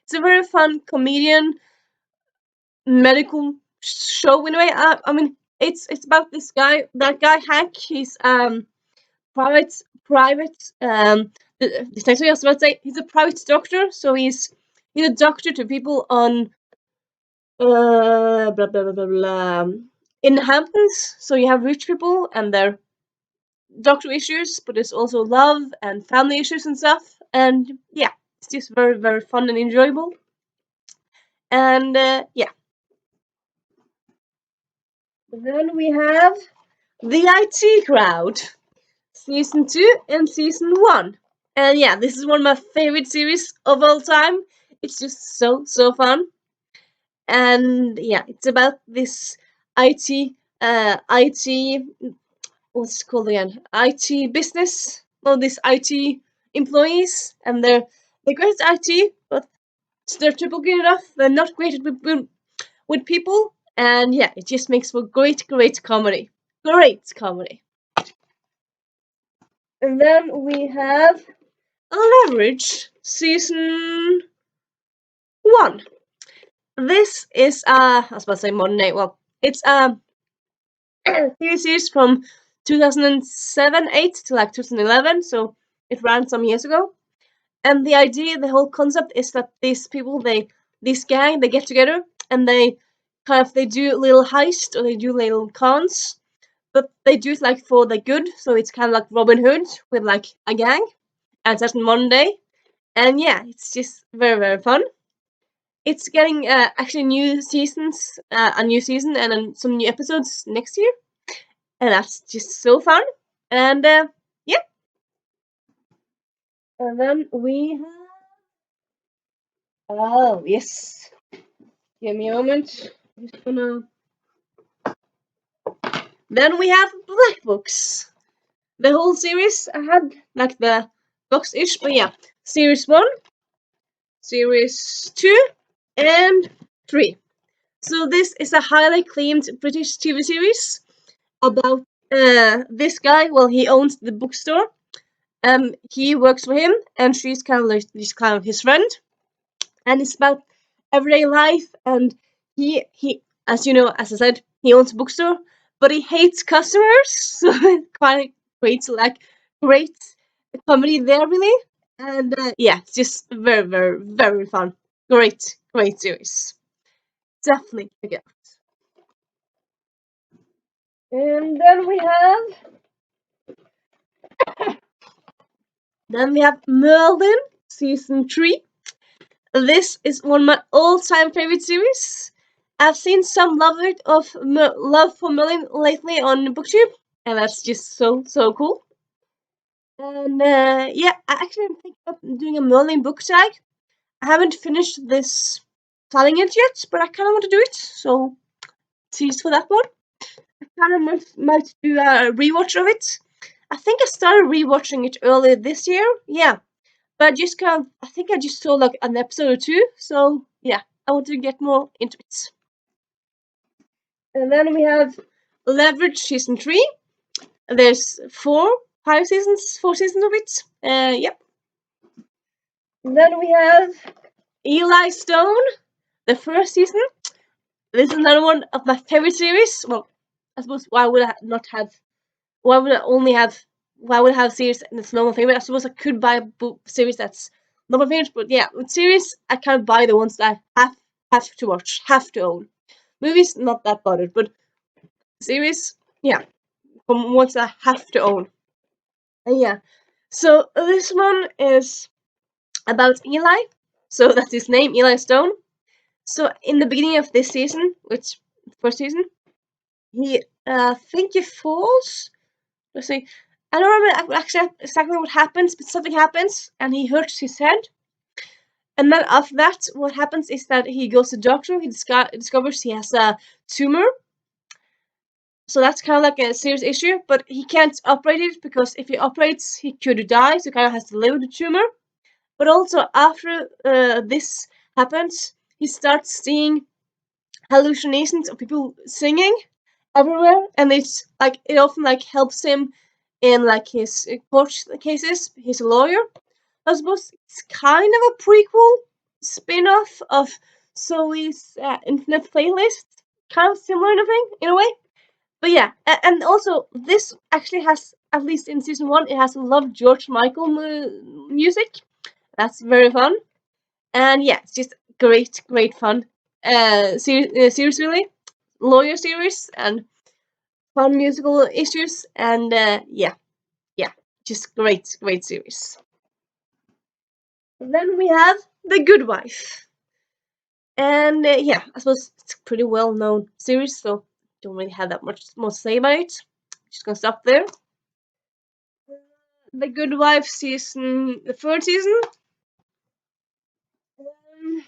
Speaker 1: it's a very fun comedian medical show in a way. I mean, it's about this guy, that guy Hank. He's private detective. I was about to say he's a private doctor, so he's a doctor to people on blah blah blah blah blah in the Hamptons. So you have rich people and their doctor issues, but there's also love and family issues and stuff. And yeah, it's just very fun and enjoyable. And yeah, then we have the IT Crowd season 2 and season 1. And yeah, this is one of my favorite series of all time. It's just so fun. And yeah, it's about this IT what's it called again? IT business. Well, this IT employees, and they're great at IT, but they're typical enough. They're not great with people, and yeah, it just makes for great comedy. Great comedy. And then we have Leverage season 1. This is I was about to say modern day. Well, it's TV series from 2007-8 to like 2011, so it ran some years ago. And the idea, the whole concept is that these people, this gang, they get together and they they do little heist or they do little cons, but they do it like for the good. So it's kind of like Robin Hood with like a gang, and it's in modern day. And yeah, it's just very fun. It's getting actually new seasons, a new season and some new episodes next year, and that's just so fun. And yeah, and then we have oh yes, give me a moment. I'm just gonna. Then we have Black Books. The whole series I had like the box ish, but yeah, series 1, series 2, and 3. So this is a highly acclaimed British TV series about this guy. Well, he owns the bookstore. He works for him, and she's kind of his friend. And it's about everyday life. And he, as you know, as I said, he owns a bookstore, but he hates customers. So it kind of creates like great comedy there, really. And yeah, it's just very fun. Great series. Definitely check it out. And then we have Merlin season 3. This is one of my all-time favorite series. I've seen some love for Merlin lately on BookTube, and that's just so cool. And yeah, I actually am thinking of doing a Merlin book tag. I haven't finished this planning it yet, but I kind of want to do it, so tease for that one. I kind of might do a rewatch of it. I think I started rewatching it earlier this year. Yeah, but I think I just saw like an episode or two. So yeah, I want to get more into it. And then we have Leverage season 3. There's 4 seasons of it. Yep. And then we have Eli Stone, the first season. This is another one of my favorite series. Well, I suppose why would I not have? Why would I only have? Why would I have a series that's not my favorite? I suppose I could buy a book series that's not my favorite, but yeah, with series I can't buy the ones that I have to watch, have to own. Movies not that bothered, but series, yeah, from ones I have to own. And yeah, so this one is about Eli. So that's his name, Eli Stone. So in the beginning of this season, which first season, he think he falls. Let's see. I don't remember actually exactly what happens, but something happens and he hurts his head. And then after that, what happens is that he goes to the doctor. He discovers he has a tumor. So that's kind of like a serious issue, but he can't operate it because if he operates, he could die. So he kind of has to live with the tumor. But also after this happens, he starts seeing hallucinations of people singing everywhere, and it's like it often like helps him in like his court cases. He's a lawyer. I suppose it's kind of a prequel spin-off of Zoe's Infinite Playlist, kind of similar in a way. But yeah, and also this actually has, at least in season 1, it has a lot of George Michael music. That's very fun, and yeah, it's just great fun. Series really, lawyer series and fun musical issues, and yeah, just great series. Then we have The Good Wife, and yeah, I suppose it's a pretty well known series, so don't really have that much more to say about it. Just gonna stop there. The Good Wife the 3rd season. Um,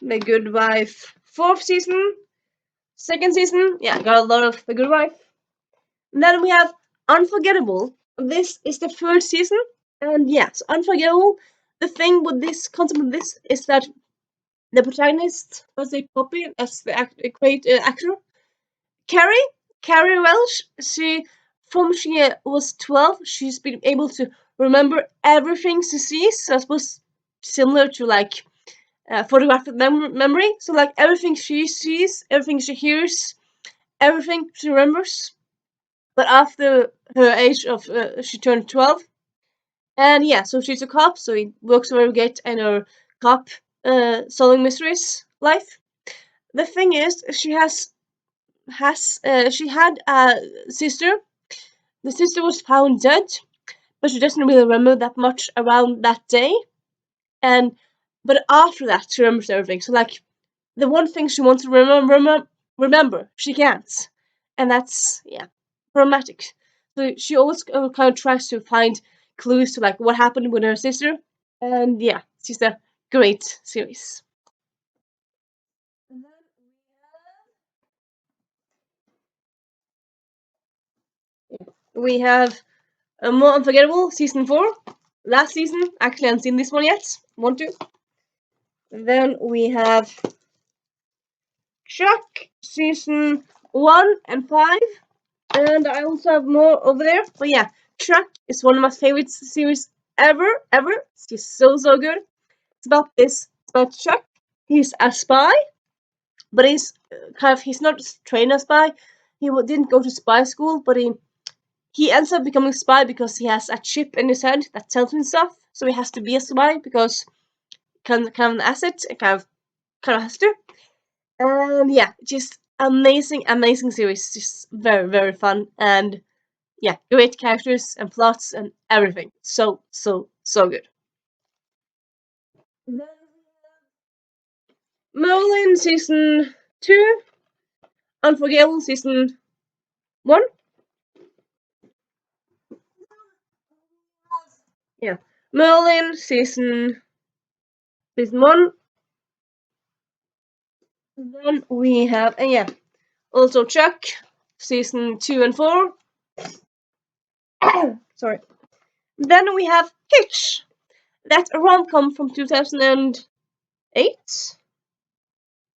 Speaker 1: the Good Wife 4th season. 2nd season. Yeah, got a lot of The Good Wife. And then we have Unforgettable. This is the 3rd season. And yeah, so Unforgettable. The thing with this concept of this is that the protagonist was a puppy as the great actor Carrie. Carrie Welsh. She from she was 12. She's been able to remember everything she sees. So I suppose similar to like photographic memory. So like everything she sees, everything she hears, everything she remembers. But after her age of she turned 12, and yeah, so she's a cop. So it works very good in her cop solving mysteries life. The thing is, she had a sister. The sister was found dead, but she doesn't really remember that much around that day. And but after that, she remembers everything. So like the one thing she wants to remember, she can't, and that's yeah, problematic. So she always kind of tries to find clues to like what happened with her sister, and yeah, she's a great series. And then we have a more unforgettable season 4. Last season, actually, I haven't seen this one yet. Want to? And then we have Chuck season 1 and 5. And I also have more over there. But yeah, Chuck is one of my favorite series ever. It's so good. It's about Chuck. He's a spy, but he's not trained as a spy. He didn't go to spy school, but he ends up becoming a spy because he has a chip in his head that tells him stuff. So he has to be a spy because kind of an asset. Kind of has to. And yeah, just amazing series. Just very fun and yeah, great characters and plots and everything. So good. Merlin season 2, Unforgettable season 1. Yeah, Merlin season 1. Then we have yeah, also Chuck season 2 and 4. Sorry. Then we have Hitch. That's a rom com from 2008,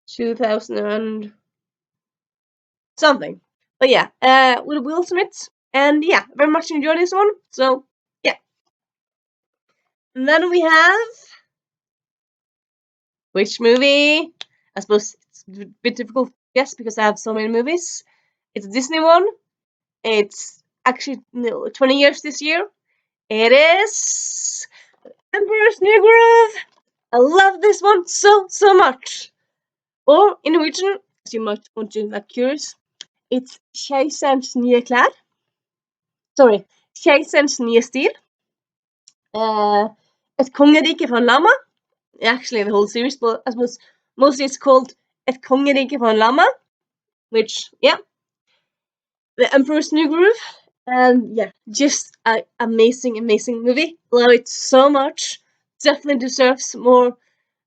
Speaker 1: 2000 and something. But yeah, with Will Smith, and yeah, very much enjoyed this one. So yeah, and then we have which movie? I suppose it's a bit difficult to guess because I have so many movies. It's a Disney one. It's actually 20 years this year. It is Emperor's New Groove. I love this one so much. Or in Norwegian, as you might want to like curious, it's Keiserens nye klær. Sorry, Keiserens nye stil. Et kongerike for en lama. Actually, the whole series, but I suppose mostly it's called Et kongerike for en lama, which yeah, the Emperor's New Groove, and yeah, just an amazing movie. Love it so much. Definitely deserves more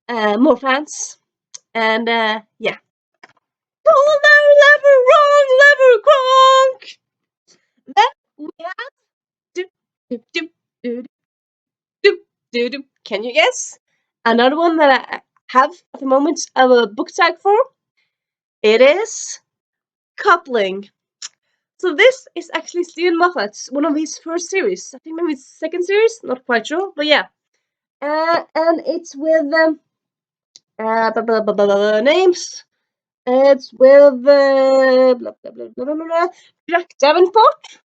Speaker 1: fans, and yeah. Pull lever, wrong lever, cronk. Then we have do do do do do do do. Can you guess? Another one that I have at the moment a book tag for. It is Coupling. So this is actually Stephen Moffat's one of his first series. I think maybe it's second series, not quite sure, but yeah. And it's with names. It's with Jack Davenport.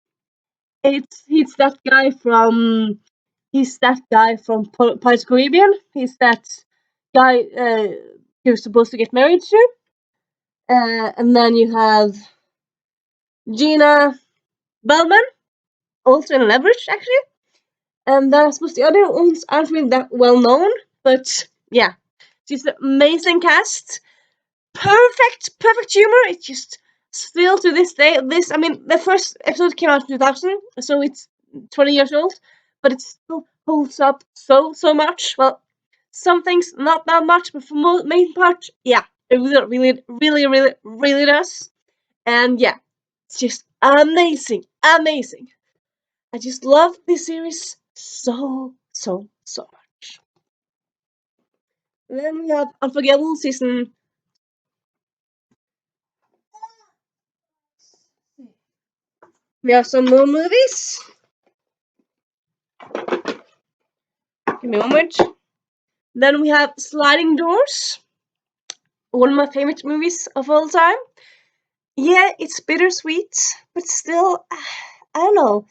Speaker 1: He's that guy from Pirates Caribbean. He's that guy he was supposed to get married to. And then you have Gina Bellman, also in Leverage, actually. And then I suppose the other ones aren't really that well known, but yeah, she's an amazing cast. Perfect humor. It's just still to this day. I mean, the first episode came out in 2000, so it's 20 years old, but it still holds up so much. Well, some things not that much, but for the main part, yeah, it really does. And yeah, it's just amazing. I just love this series so much. Then we have Unforgettable season. We have some more movies. Give me a moment. Then we have Sliding Doors, one of my favorite movies of all time. Yeah, it's bittersweet, but still, I don't know.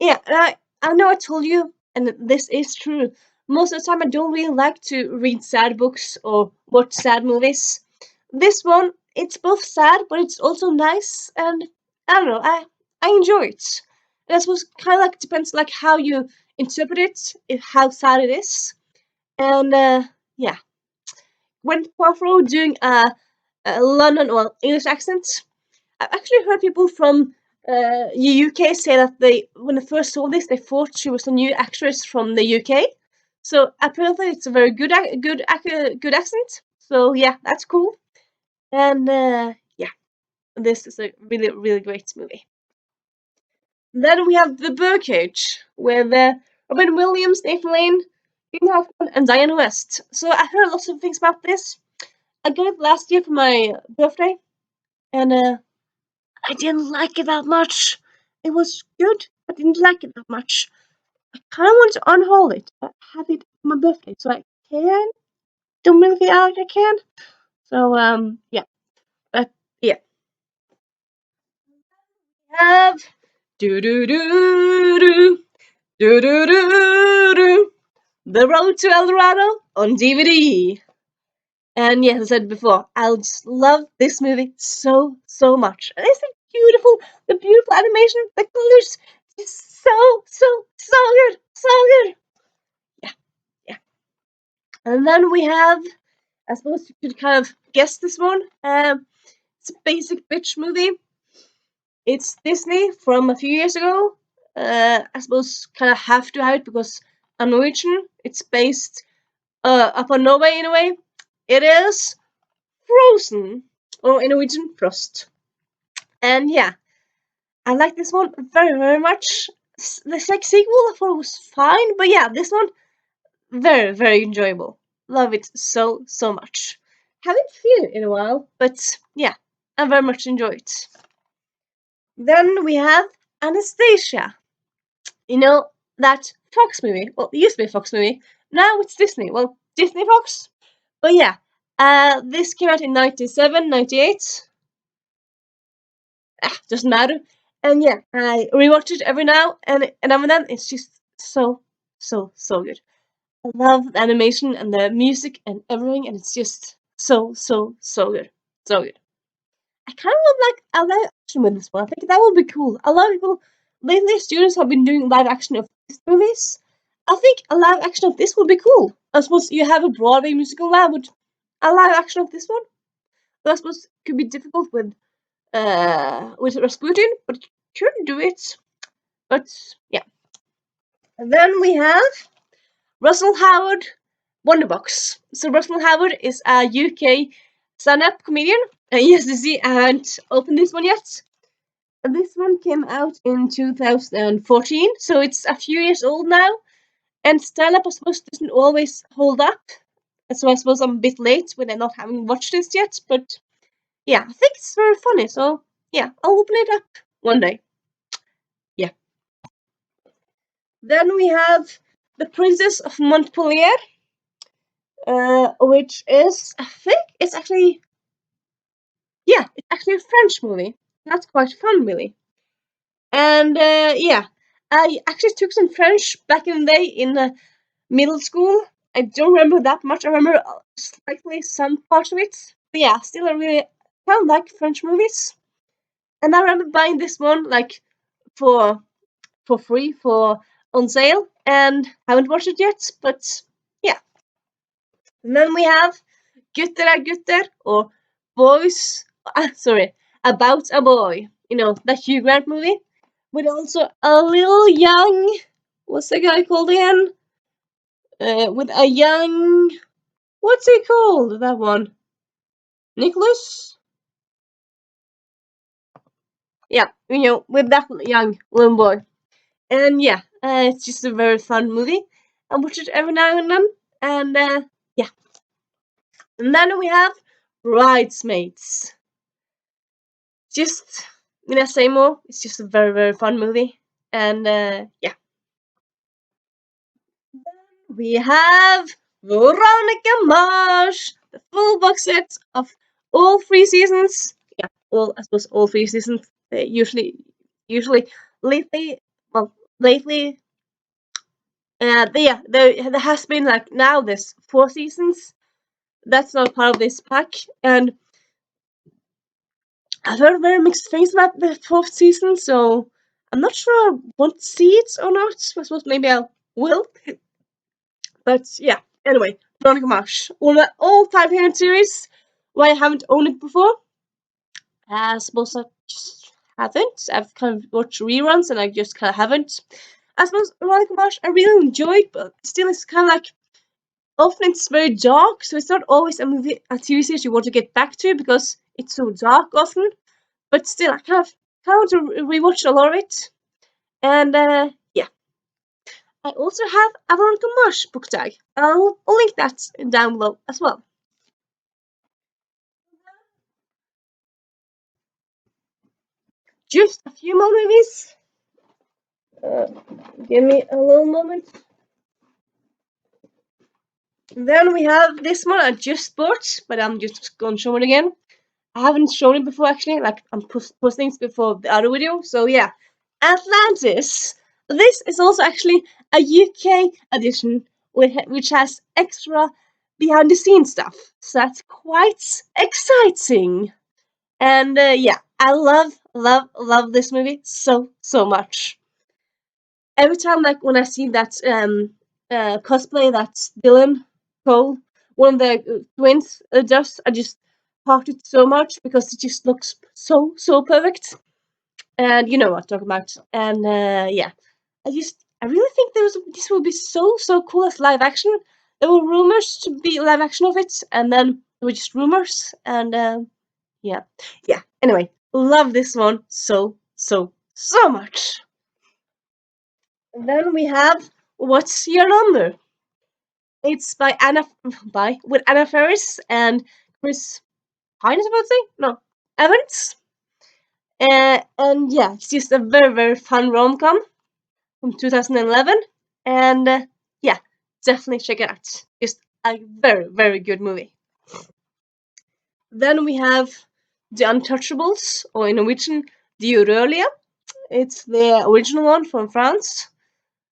Speaker 1: Yeah, and I know I told you, and this is true. Most of the time, I don't really like to read sad books or watch sad movies. This one, it's both sad, but it's also nice, and I don't know, I enjoy it. And I suppose kind of like depends like how you interpret it, how sad it is, and yeah. When Paltrow doing a London or English accent, I've actually heard people from the UK say that when they first saw this, they thought she was a new actress from the UK. So apparently, it's a very good accent. So yeah, that's cool. And yeah, this is a really great movie. Then we have The Birdcage with Robin Williams, Nathan Lane, Hugh Jackman, and Diane West. So I heard lots of things about this. I got it last year for my birthday, and I didn't like it that much. It was good, but I didn't like it that much. I kind of want to unhaul it, but have it for my birthday, so I can. Don't really feel like I can. So yeah, but yeah. Have do do do do do do do do The Road to El Dorado on DVD. And yes, I said before, I just love this movie so much. And it's the beautiful animation, the colors, just so good, so good. Yeah, yeah. And then we have, I suppose you could kind of guess this one. It's a basic bitch movie. It's Disney from a few years ago. I suppose kind of have to have it because I'm Norwegian. It's based upon Norway in a way. It is Frozen, or in Norwegian, Frost. And yeah, I like this one very much. The sequel I thought was fine, but yeah, this one very enjoyable. Love it so much. Haven't seen it in a while, but yeah, I very much enjoy it. Then we have Anastasia. You know that Fox movie? Well, it used to be a Fox movie. Now it's Disney. Well, Disney Fox. But yeah, this came out in 97, 98. Doesn't matter. And yeah, I rewatch it every now and then. It's just so good. I love the animation and the music and everything, and it's just so good, so good. I kind of want like a live action with this one. I think that would be cool. A lot of people lately, students have been doing live action of these movies. I think a live action of this would be cool. I suppose you have a Broadway musical now, but a live action of this one, I suppose it could be difficult with Rasputin, but you could do it. But yeah. And then we have Russell Howard Wonderbox. So Russell Howard is a UK stand-up comedian. Yes, you see, I haven't opened this one yet. This one came out in 2014, so it's a few years old now. And stand-up, I suppose, doesn't always hold up. So I suppose I'm a bit late with not having watched this yet. But yeah, I think it's very funny. So yeah, I'll open it up one day. Yeah. Then we have The Princess of Montpellier, which is, I think it's actually, yeah, it's actually a French movie. That's quite fun, really. And yeah, I actually took some French back in the day in middle school. I don't remember that much. I remember slightly some parts of it. But yeah, still I really kind of like French movies. And I remember buying this one like for free for on sale, and haven't watched it yet. But yeah. And then we have Gutter er Gutter, or Boys. Sorry, About a Boy. You know that Hugh Grant movie, with also a little young. What's the guy called again? With a young. What's he called? That one, Nicholas. Yeah, with that young little boy. And yeah, It's just a very fun movie. I watch it every now and then, and yeah. And then we have Bridesmaids. Just gonna say more. It's just a very very fun movie, and yeah. We have Veronica Mars, the full box set of all 3 seasons. Yeah, all I suppose all 3 seasons. Usually, lately, well, lately, yeah, there has been like now there's 4 seasons. That's not part of this pack, and I've heard very mixed things about the 4th season, so I'm not sure I want to see it or not. I suppose maybe I will. But yeah, anyway, Veronica Mars. One of my all-time favorite series. Why I haven't owned it before? I suppose I just haven't. I've kind of watched reruns and I just kind of haven't. I suppose Veronica Mars I really enjoyed, but still it's kind of like often it's very dark, so it's not always a TV series you want to get back to because it's so dark often. But still, I kind of want to rewatch a lot of it. And yeah, I also have a Veronica Mars book tag. I'll link that down below as well. Just a few more movies. Uh, Give me a little moment. Then we have this one I just bought, but I'm just going to show it again. I haven't shown it before actually, like I'm posting it before the other video, so yeah. Atlantis. This is also actually a UK edition which has extra behind the scenes stuff, so that's quite exciting. And yeah, I love this movie so much. Every time like when I see that cosplay that Dylan Cole, one of the twins, does, I just heart it so much because it just looks so perfect. And you know what I'm talking about. And yeah, I really think this will be so cool as live action. There were rumors to be live action of it, and then there were just rumors. And yeah, yeah. Anyway, love this one so much. And then we have What's Your Number? It's by with Anna Faris and Chris Pine, I would say? No, Evans. And yeah, it's just a very fun rom com from 2011. And yeah, definitely check it out. Just a very good movie. Then we have The Untouchables, or in Norwegian, De Urørlige. It's the original one from France.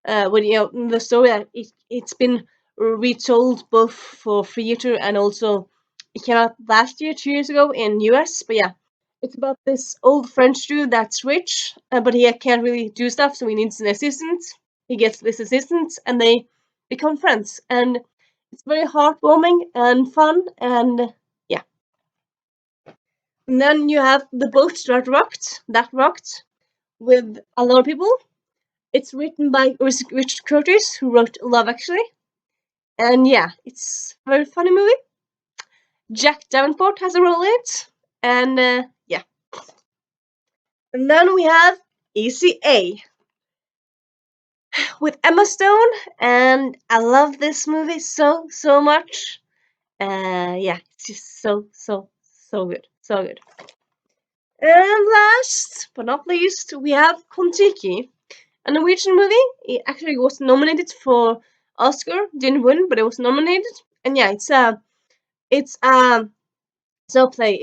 Speaker 1: When you know the story that it's been retold both for theater and also it came out last year, 2 years ago in US. But yeah, it's about this old French dude that's rich, but he can't really do stuff, so he needs an assistant. He gets this assistant, and they become friends, and it's very heartwarming and fun, and yeah. And then you have The Boat That Rocked, with a lot of people. It's written by Richard Curtis, who wrote Love Actually. And yeah, it's a very funny movie. Jack Davenport has a role in it. And yeah. And then we have Easy A with Emma Stone. And I love this movie so much. Yeah, it's just so good. So good. And last but not least, we have Kon-Tiki, a Norwegian movie. It actually was nominated for Oscar, didn't win, but it was nominated. And yeah, it's so play.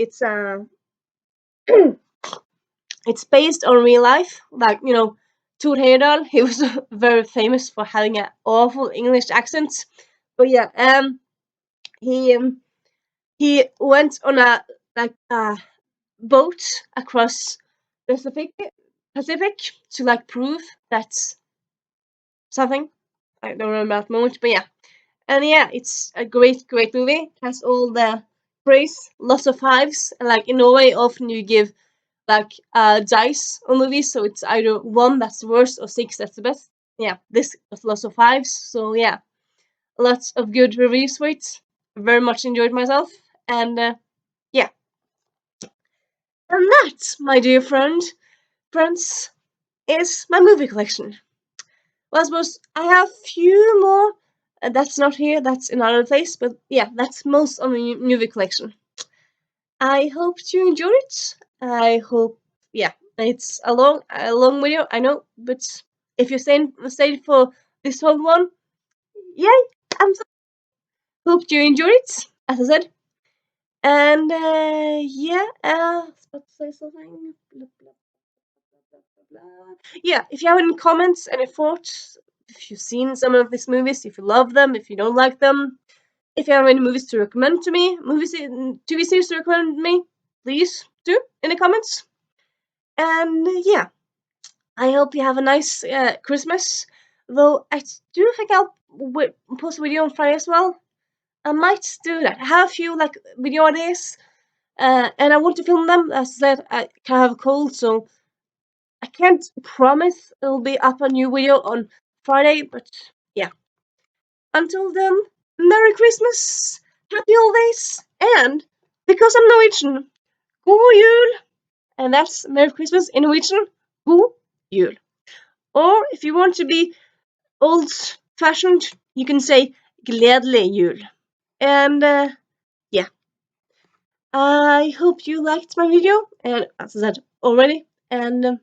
Speaker 1: It's based on real life. Like you know, Tor Heyerdahl, he was very famous for having an awful English accent. But yeah, he um, he went on a like boat across the Pacific to like prove that something. I don't remember at the moment, but yeah. And yeah, it's a great movie. It has all the praise, lots of fives. And like in Norway, often you give like dice on movies, so it's either one that's the worst or six that's the best. Yeah, this was lots of fives. So yeah, lots of good reviews for it. Very much enjoyed myself, and yeah. And that, my dear friends, is my movie collection. Well, I suppose I have few more. That's not here. That's in another place. But yeah, that's most of the movie collection. I hope you enjoyed it. I hope, yeah, it's a long video, I know, but if you stayed for this whole one, yay! I'm so hope you enjoyed it, as I said. And yeah, I was about to say something. Blah, blah, blah, blah, blah. Yeah, if you have any comments, any thoughts, if you've seen some of these movies, if you love them, if you don't like them, if you have any movies to recommend to me, TV series to recommend me, please do in the comments. And yeah, I hope you have a nice Christmas. Though I do think I'll post a video on Friday as well. I might do that. I have a few like video ideas, and I want to film them. As I said, I kind of have a cold, so I can't promise it'll be up a new video on Friday. But yeah, until then, Merry Christmas, Happy Holidays, and because I'm Norwegian, God Jul, and that's Merry Christmas in Norwegian, God Jul. Or if you want to be old fashioned, you can say Gledelig Jul. And yeah, I hope you liked my video, and as I said already, and